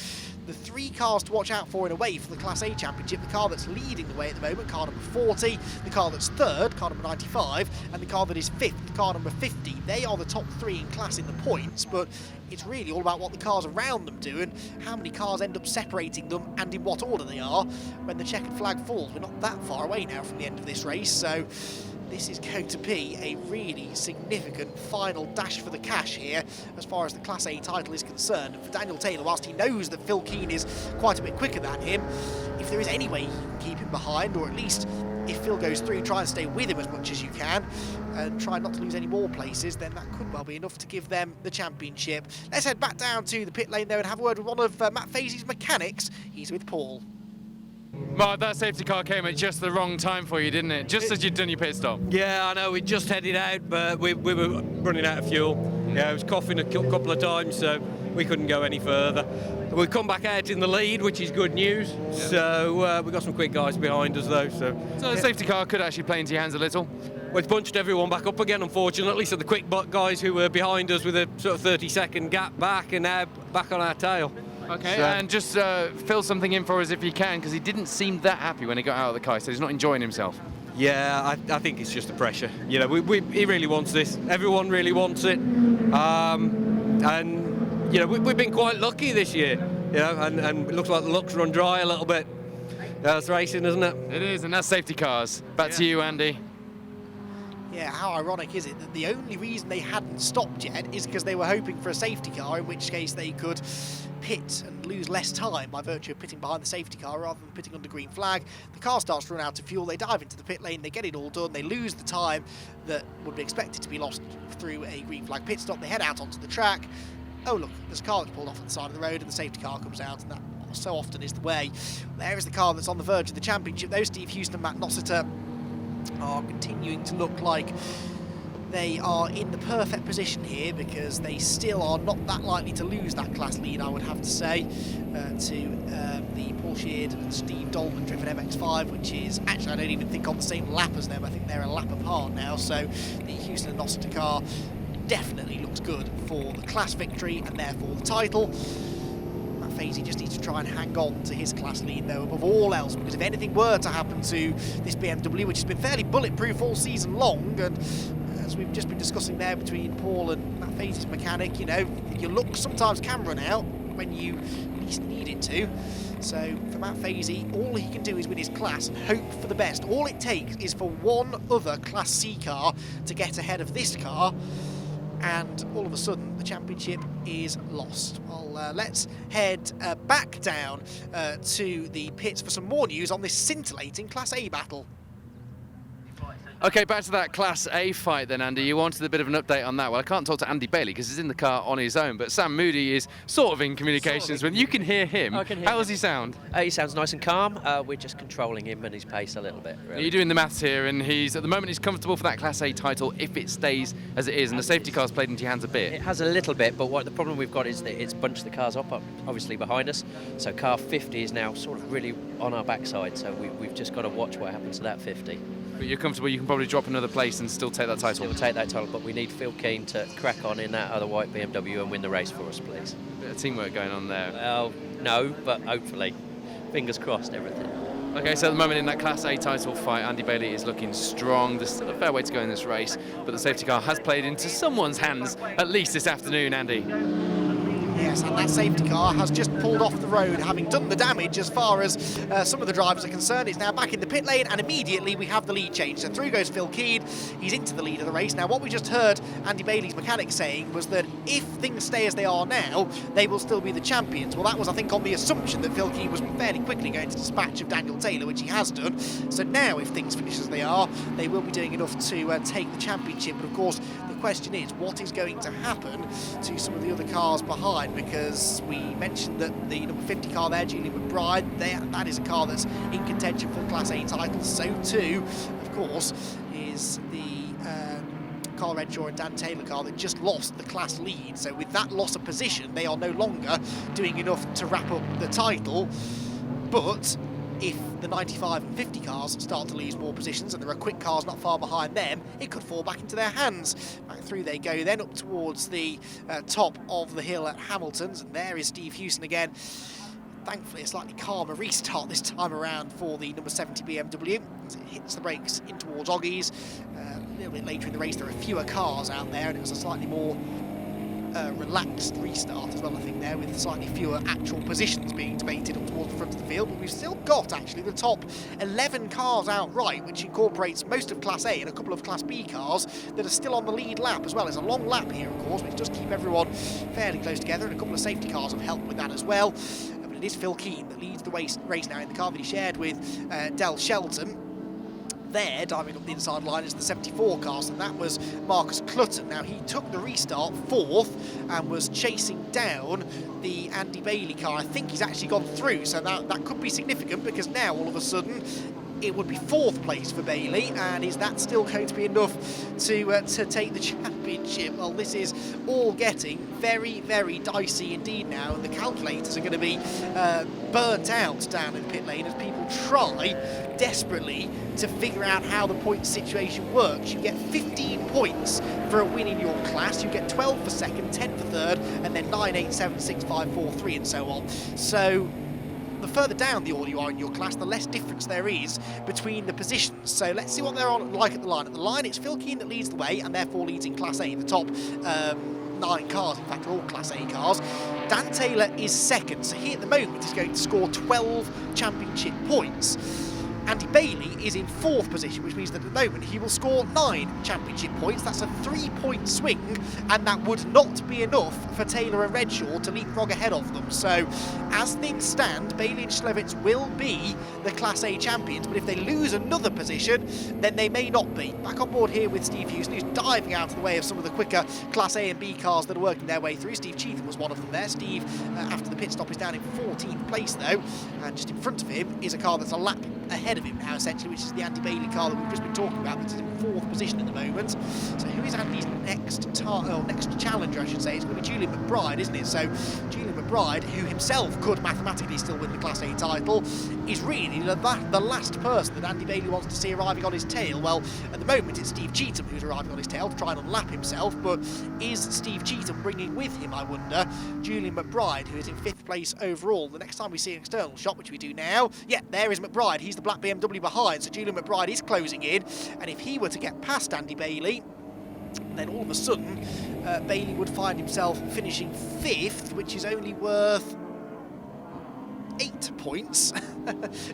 the 3 cars to watch out for in a way for the Class A Championship, the car that's leading the way at the moment, car number 40, the car that's 3rd, car number 95, and the car that is 5th, car number 50. They are the top 3 in class in the points, but it's really all about what the cars around them do and how many cars end up separating them and in what order they are when the checkered flag falls. We're not that far away now from the end of this race, so this is going to be a really significant final dash for the cash here as far as the Class A title is concerned. And for Daniel Taylor, whilst he knows that Phil Keane is quite a bit quicker than him, if there is any way he can keep him behind, or at least if Phil goes through, try and stay with him as much as you can and try not to lose any more places, then that could well be enough to give them the championship. Let's head back down to the pit lane there and have a word with one of Matt Fazy's mechanics. He's with Paul. Mark, that safety car came at just the wrong time for you, didn't it? Just as you'd done your pit stop. Yeah, I know, we just headed out, but we were running out of fuel. Yeah, I was coughing a couple of times, so we couldn't go any further. We've come back out in the lead, which is good news. Yeah. So we've got some quick guys behind us, though. So the safety car could actually play into your hands a little. Well, it's bunched everyone back up again, unfortunately. So the quick guys who were behind us with a sort of 30-second gap back are now back on our tail. Okay, so, and just fill something in for us if you can, because he didn't seem that happy when he got out of the car. So he's not enjoying himself. Yeah, I think it's just the pressure. You know, he really wants this. Everyone really wants it. And, you know, we've been quite lucky this year. You know, and it looks like the luck's run dry a little bit. That's racing, isn't it? It is, and that's safety cars. Back to you, Andy. Yeah, how ironic is it that the only reason they hadn't stopped yet is because they were hoping for a safety car, in which case they could pit and lose less time by virtue of pitting behind the safety car rather than pitting under green flag. The car starts to run out of fuel, they dive into the pit lane, they get it all done, they lose the time that would be expected to be lost through a green flag pit stop, they head out onto the track. Oh look, there's a car that's pulled off at the side of the road and the safety car comes out, and that so often is the way. There is the car that's on the verge of the championship, though. Steve Hewson and Matt Nossiter are continuing to look like they are in the perfect position here, because they still are not that likely to lose that class lead, I would have to say, to the Paul Sheard and Steve Dolman driven MX-5, which is actually, I don't even think on the same lap as them. I think they're a lap apart now, so the Hewson and Nossiter car definitely looks good for the class victory and therefore the title. Matt Fazy just needs to try and hang on to his class lead, though, above all else, because if anything were to happen to this BMW, which has been fairly bulletproof all season long, and as we've just been discussing there between Paul and Matt Fazy's mechanic, you know, your luck sometimes can run out when you least need it to. So for Matt Fazy, all he can do is win his class and hope for the best. All it takes is for one other Class C car to get ahead of this car, and all of a sudden the championship is lost. Well, let's head back down to the pits for some more news on this scintillating Class A battle. Okay, back to that Class A fight then, Andy. You wanted a bit of an update on that. Well, I can't talk to Andy Bailey because he's in the car on his own, but Sam Moody is sort of in communications with you. Can hear him. I can hear How him. does he sound? He sounds nice and calm. We're just controlling him and his pace a little bit. Really. You're doing the maths here, and he's at the moment he's comfortable for that Class A title if it stays as it is, and the safety car's played into your hands a bit. It has a little bit, but what the problem we've got is that it's bunched the cars up obviously behind us. So car 50 is now sort of really on our backside, so we've just got to watch what happens to that 50. But you're comfortable, you can probably drop another place and still take that title. Still take that title, but we need Phil Keane to crack on in that other white BMW and win the race for us, please. Bit of teamwork going on there. Well, no, but hopefully. Fingers crossed, everything. Okay, so at the moment in that Class A title fight, Andy Bailey is looking strong. There's still a fair way to go in this race, but the safety car has played into someone's hands, at least this afternoon, Andy. Yes, and that safety car has just pulled off the road, having done the damage as far as some of the drivers are concerned. It's now back in the pit lane, and immediately we have the lead change. So through goes Phil Keane. He's into the lead of the race. Now, what we just heard Andy Bailey's mechanic saying was that if things stay as they are now, they will still be the champions. Well, that was, I think, on the assumption that Phil Keane was fairly quickly going to dispatch of Daniel Taylor, which he has done. So now, if things finish as they are, they will be doing enough to take the championship. But of course, the question is, what is going to happen to some of the other cars behind? Because we mentioned that the number 50 car there, Julian McBride, that is a car that's in contention for the Class A title. So too, of course, is the Carl Redshaw and Dan Taylor car that just lost the class lead. So with that loss of position, they are no longer doing enough to wrap up the title. But if the 95 and 50 cars start to lose more positions and there are quick cars not far behind them, it could fall back into their hands. Back through they go then up towards the top of the hill at Hamilton's, and there is Steve Hewson again. Thankfully a slightly calmer restart this time around for the number 70 BMW as it hits the brakes in towards Oggies. A little bit later in the race there are fewer cars out there, and it was a slightly more relaxed restart as well, I think, there, with slightly fewer actual positions being debated up towards the front of the field. But we've still got actually the top 11 cars outright, which incorporates most of Class A and a couple of Class B cars that are still on the lead lap as well. It's a long lap here, of course, which does keep everyone fairly close together, and a couple of safety cars have helped with that as well. But it is Phil Keane that leads the race now in the car that he shared with Del Shelton. There, diving up the inside line, is the 74 car, and that was Marcus Clutton. Now, he took the restart fourth and was chasing down the Andy Bailey car. I think he's actually gone through, so that could be significant, because now, all of a sudden, it would be fourth place for Bailey, and is that still going to be enough to take the championship? Well, this is all getting very, very dicey indeed now, and the calculators are going to be burnt out down in the pit lane as people try desperately to figure out how the point situation works. You get 15 points for a win in your class, you get 12 for second, 10 for third, and then 9, 8, 7, 6, 5, 4, 3, and so on. So the further down the order you are in your class, the less difference there is between the positions. So let's see what they're on like at the line. At the line, it's Phil Keane that leads the way, and therefore leads in Class A. The top 9 cars, in fact, are all Class A cars. Dan Taylor is second, so he at the moment is going to score 12 championship points. Andy Bailey is in fourth position, which means that at the moment he will score 9 championship points. That's a 3-point swing, and that would not be enough for Taylor and Redshaw to leapfrog ahead of them. So, as things stand, Bailey and Schlevitz will be the Class A champions, but if they lose another position, then they may not be. Back on board here with Steve Hewson, who's diving out of the way of some of the quicker Class A and B cars that are working their way through. Steve Cheetham was one of them there. Steve, after the pit stop, is down in 14th place, though, and just in front of him is a car that's a lap ahead of him now, essentially, which is the Andy Bailey car that we've just been talking about, that's in fourth position at the moment. So who is Andy's next challenger, I should say? It's going to be Julian McBride, isn't it? So Julian McBride, who himself could mathematically still win the Class A title, is really the last person that Andy Bailey wants to see arriving on his tail. Well, at the moment it's Steve Cheetham who's arriving on his tail to try and unlap himself, but is Steve Cheetham bringing with him, I wonder, Julian McBride, who is in 5th place overall? The next time we see an external shot, which we do now, yeah, there is McBride. He's the black BMW behind, so Julian McBride is closing in, and if he were to get past Andy Bailey, then all of a sudden Bailey would find himself finishing 5th, which is only worth 8 points.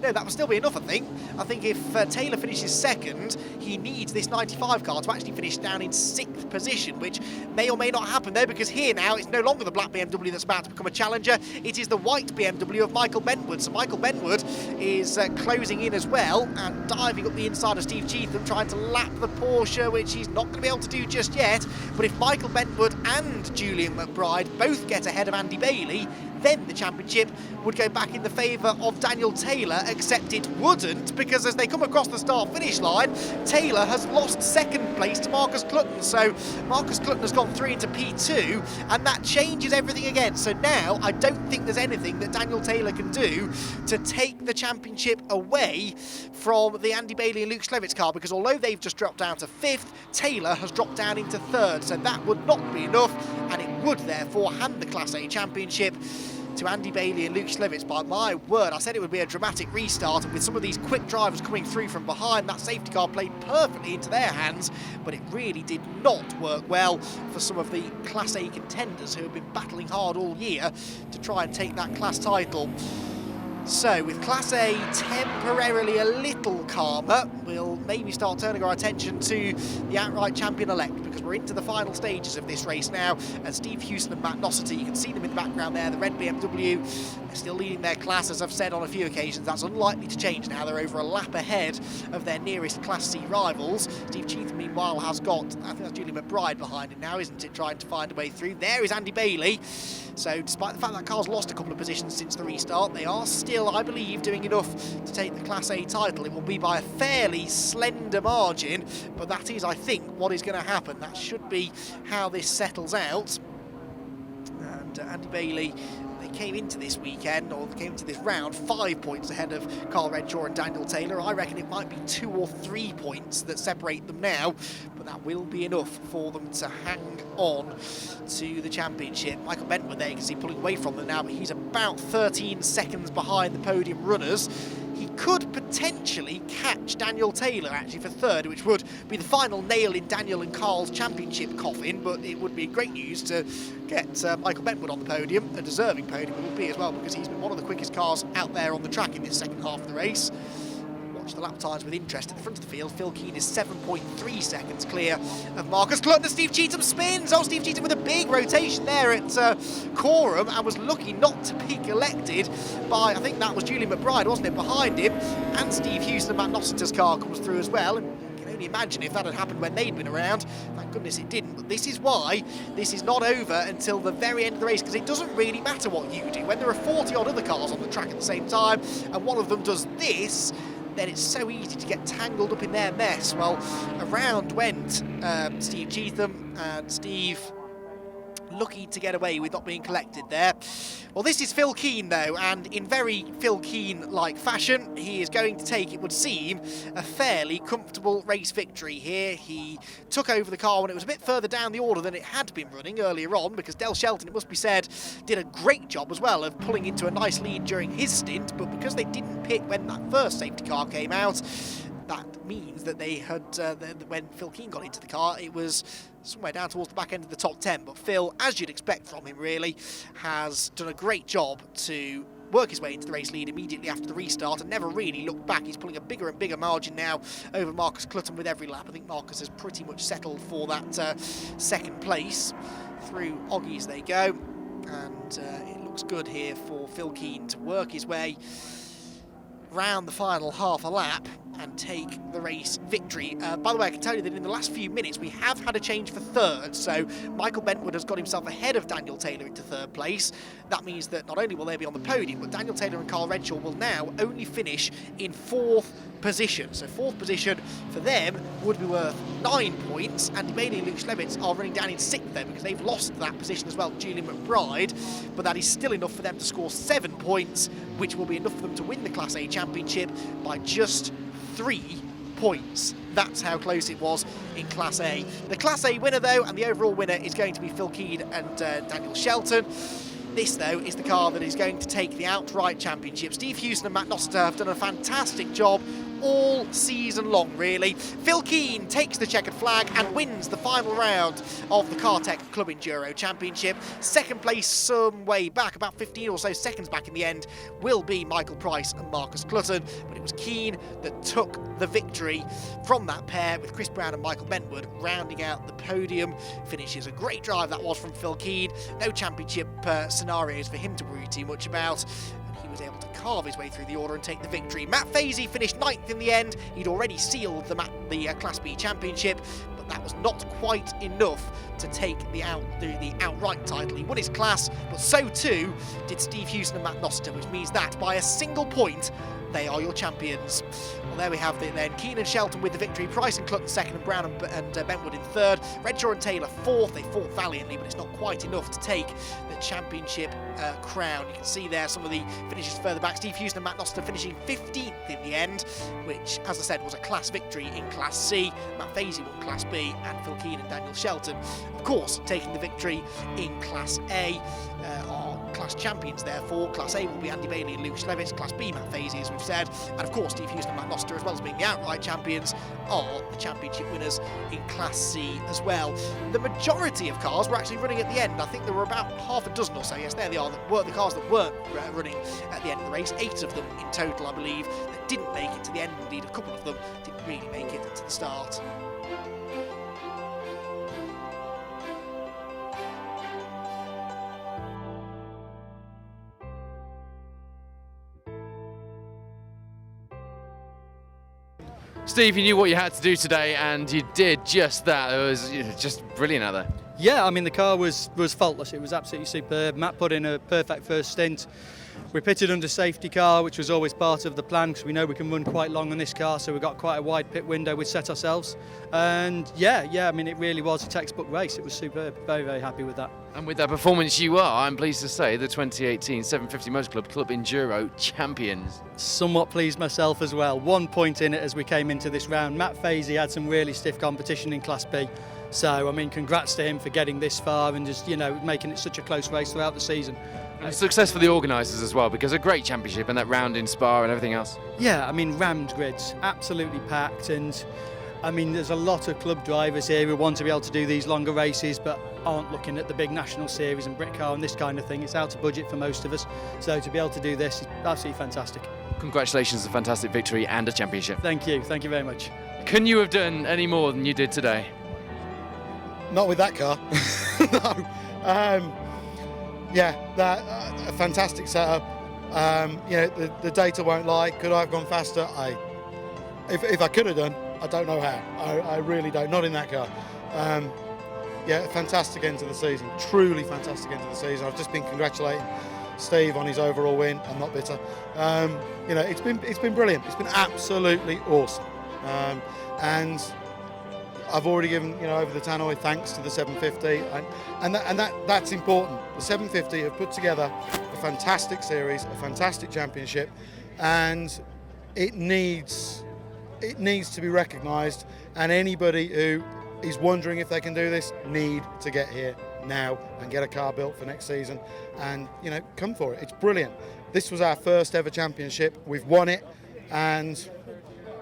No, that would still be enough, I think. I think if Taylor finishes second, he needs this 95 car to actually finish down in 6th position, which may or may not happen there, because here now it's no longer the black BMW that's about to become a challenger. It is the white BMW of Michael Bentwood. So Michael Bentwood is closing in as well and diving up the inside of Steve Cheetham, trying to lap the Porsche, which he's not going to be able to do just yet. But if Michael Bentwood and Julian McBride both get ahead of Andy Bailey, then the championship would go back in the favour of Daniel Taylor, except it wouldn't, because as they come across the start-finish line, Taylor has lost second place to Marcus Clutton. So Marcus Clutton has gone 3 into P2, and that changes everything again. So now I don't think there's anything that Daniel Taylor can do to take the championship away from the Andy Bailey and Luke Schlevitz car, because although they've just dropped down to 5th, Taylor has dropped down into 3rd. So that would not be enough, and it would therefore hand the Class A championship to Andy Bailey and Luke Schlevitz. By my word, I said it would be a dramatic restart, and with some of these quick drivers coming through from behind, that safety car played perfectly into their hands, but it really did not work well for some of the Class A contenders who have been battling hard all year to try and take that class title. So, with Class A temporarily a little calmer, we'll maybe start turning our attention to the outright champion-elect, because we're into the final stages of this race now, and Steve Houston and Matt Nossiter, you can see them in the background there, the red BMW, they're still leading their class, as I've said on a few occasions. That's unlikely to change now. They're over a lap ahead of their nearest Class C rivals. Steve Cheetham, meanwhile, has got, I think that's Julian McBride behind him now, isn't it, trying to find a way through. There is Andy Bailey. So, despite the fact that car's lost a couple of positions since the restart, they are still, I believe, doing enough to take the Class A title. It will be by a fairly slender margin, but that is, I think, what is going to happen. That should be how this settles out. And Andy Bailey, they came into this weekend, or they came into this round, 5 points ahead of Carl Redshaw and Daniel Taylor. I reckon it might be 2 or 3 points that separate them now, but that will be enough for them to hang on to the championship. Michael Bentwood there, you can see pulling away from them now, but he's about 13 seconds behind the podium runners. He could potentially catch Daniel Taylor actually for 3rd, which would be the final nail in Daniel and Carl's championship coffin, but it would be great news to get Michael Bentwood on the podium, a deserving podium it will be as well, because he's been one of the quickest cars out there on the track in this second half of the race. Watch the lap times with interest at the front of the field. Phil Keane is 7.3 seconds clear of Marcus Clutton. Steve Cheetham spins. Oh, Steve Cheetham with a big rotation there at Coram, and was lucky not to be collected by, I think that was Julian McBride, wasn't it, behind him. And Steve Houston and Matt Nossiter's car comes through as well. And you can only imagine if that had happened when they'd been around. Thank goodness it didn't. But this is why this is not over until the very end of the race, because it doesn't really matter what you do. When there are 40-odd other cars on the track at the same time, and one of them does this, then it's so easy to get tangled up in their mess. Well, around went Steve Cheetham, and Steve lucky to get away with not being collected there. Well, this is Phil Keane though, and in very Phil Keane-like fashion, he is going to take, it would seem, a fairly comfortable race victory here. He took over the car when it was a bit further down the order than it had been running earlier on, because Del Shelton, it must be said, did a great job as well of pulling into a nice lead during his stint, but because they didn't pit when that first safety car came out, that means that they had, when Phil Keane got into the car, it was somewhere down towards the back end of the top 10. But Phil, as you'd expect from him really, has done a great job to work his way into the race lead immediately after the restart and never really looked back. He's pulling a bigger and bigger margin now over Marcus Clutton with every lap. I think Marcus has pretty much settled for that second place. Through Oggies they go, and it looks good here for Phil Keane to work his way round the final half a lap and take the race victory. By the way, I can tell you that in the last few minutes we have had a change for 3rd, so Michael Bentwood has got himself ahead of Daniel Taylor into 3rd place. That means that not only will they be on the podium, but Daniel Taylor and Carl Redshaw will now only finish in 4th position. So 4th position for them would be worth 9 points. Andy Bailey and Luke Schlevitz are running down in 6th there, because they've lost that position as well, Julian McBride, but that is still enough for them to score 7 points, which will be enough for them to win the Class A championship by just 3 points. That's how close it was in Class A. The Class A winner though, and the overall winner, is going to be Phil Keane and Daniel Shelton. This though is the car that is going to take the outright championship. Steve Houston and Matt Nossiter have done a fantastic job all season long, really. Phil Keane takes the checkered flag and wins the final round of the Cartek Club Enduro Championship. Second place some way back, about 15 or so seconds back in the end, will be Michael Price and Marcus Clutton, but it was Keane that took the victory from that pair, with Chris Brown and Michael Bentwood rounding out the podium finishes. A great drive that was from Phil Keane. No championship scenarios for him to worry too much about. He was able to carve his way through the order and take the victory. Matt Fazy finished 9th in the end. He'd already sealed the Class B Championship, but that was not quite enough to take the outright title. He won his class, but so too did Steve Hewson and Matt Nossiter, which means that by a single point, they are your champions. Well, there we have it then. Keane and Shelton with the victory. Price and Clutton second, and Brown and Bentwood in third. Redshaw and Taylor fourth. They fought valiantly, but it's not quite enough to take the championship crown. You can see there some of the finishes further back. Steve Hewson and Matt Nossiter finishing 15th in the end, which, as I said, was a class victory in Class C. Matt Fazy won Class B, and Phil Keane and Daniel Shelton, of course, taking the victory in Class A. Are class champions, therefore. Class A will be Andy Bailey and Luke Schlevitz. Class B, Matt Fazy, as we've said. And of course, Steve Hewson and Matt Nossiter, as well as being the outright champions, are the championship winners in Class C as well. The majority of cars were actually running at the end. I think there were about half a dozen or so, yes, there they are, that were the cars that weren't running at the end of the race. 8 of them in total, I believe, that didn't make it to the end. Indeed, a couple of them didn't really make it to the start. Steve, you knew what you had to do today, and you did just that. It was just brilliant out there. Yeah, I mean, the car was faultless. It was absolutely superb. Matt put in a perfect first stint. We pitted under safety car, which was always part of the plan, because we know we can run quite long on this car, so we got quite a wide pit window we set ourselves. And yeah, I mean, it really was a textbook race. It was superb. Very, very happy with that. And with that performance, you are, I'm pleased to say, the 2018 750 Motor Club Enduro champions. Somewhat pleased myself as well. 1 point in it as we came into this round. Matt Fazy had some really stiff competition in Class B. So, I mean, congrats to him for getting this far and just, making it such a close race throughout the season. And success for the organisers as well, because a great championship and that round in Spa and everything else. Yeah, I mean, rammed grids, absolutely packed, and I mean, there's a lot of club drivers here who want to be able to do these longer races but aren't looking at the big national series and Britcar and this kind of thing. It's out of budget for most of us, so to be able to do this is absolutely fantastic. Congratulations, a fantastic victory and a championship. Thank you very much. Can you have done any more than you did today? Not with that car. No. A fantastic setup. The data won't lie. Could I have gone faster? If I could have done, I don't know how. I really don't. Not in that car. Fantastic end to the season. Truly fantastic end to the season. I've just been congratulating Steve on his overall win. I'm not bitter. It's been brilliant. It's been absolutely awesome. And I've already given, over the tannoy, thanks to the 750, and that's important. The 750 have put together a fantastic series, a fantastic championship, and it needs to be recognised. And anybody who is wondering if they can do this need to get here now and get a car built for next season, and come for it. It's brilliant. This was our first ever championship. We've won it, and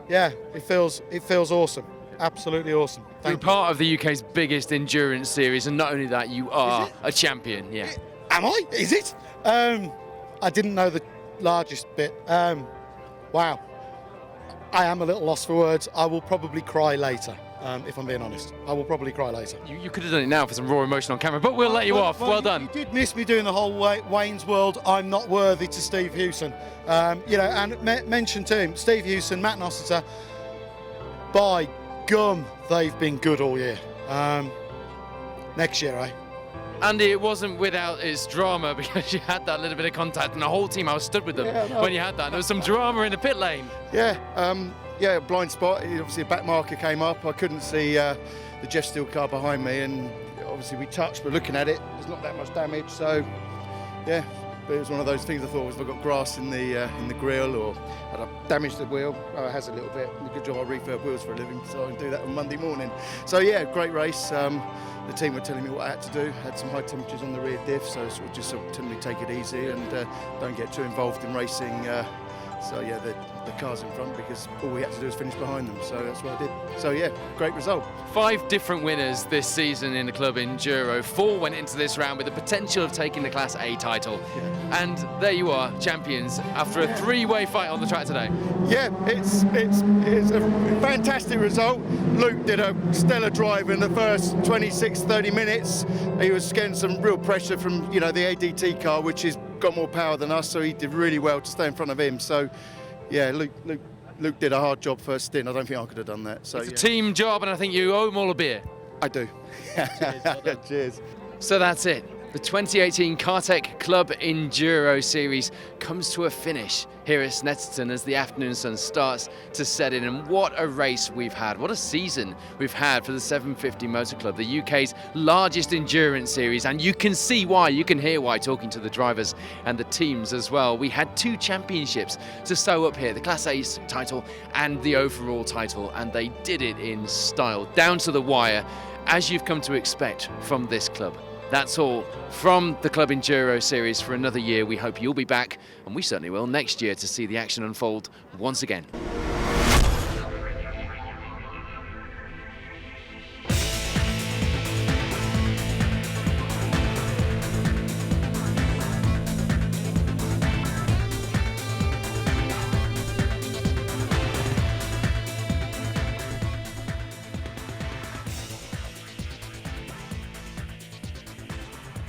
it feels awesome. Absolutely awesome. You're part of the UK's biggest endurance series, and not only that, you are a champion. Yeah. Am I? Is it? I didn't know the largest bit. Wow. I am a little lost for words. I will probably cry later, if I'm being honest. I will probably cry later. You could have done it now for some raw emotion on camera, but we'll let you off. Well done. You did miss me doing the whole Wayne's World, I'm not worthy to Steve Hewson. And mention to him, Steve Hewson, Matt Nossiter, by gum, they've been good all year. Next year, eh? Andy, it wasn't without its drama, because you had that little bit of contact, and the whole team, I was stood with them when you had that. There was some drama in the pit lane. A blind spot. Obviously, a back marker came up. I couldn't see the Jeff Steele car behind me, and obviously we touched, but looking at it, there's not that much damage. So, yeah. But it was one of those things I thought, if I got grass in the grill or had I damaged the wheel, it has a little bit. A good job I refurb wheels for a living, so I can do that on Monday morning. So yeah, great race. The team were telling me what I had to do. Had some high temperatures on the rear diff, so just telling me take it easy and don't get too involved in racing So yeah, the cars in front, because all we had to do was finish behind them. So that's what I did. So yeah, great result. 5 different winners this season in the club Enduro. 4 went into this round with the potential of taking the Class A title. And there you are, champions, after a 3-way fight on the track today. Yeah, it's a fantastic result. Luke did a stellar drive in the first 26-30 minutes. He was getting some real pressure from, you know, the ADT car, which has got more power than us, so he did really well to stay in front of him. So yeah, Luke did a hard job first stint. I don't think I could have done that. So It's a team job, and I think you owe them all a beer. I do. Cheers. Cheers. So that's it. The 2018 Cartek Club Enduro Series comes to a finish here at Snetterton as the afternoon sun starts to set in. And what a race we've had. What a season we've had for the 750 Motor Club, the UK's largest endurance series. And you can see why, you can hear why, talking to the drivers and the teams as well. We had 2 championships to sew up here, the Class A title and the overall title. And they did it in style, down to the wire, as you've come to expect from this club. That's all from the Club Enduro Series for another year. We hope you'll be back, and we certainly will, next year to see the action unfold once again.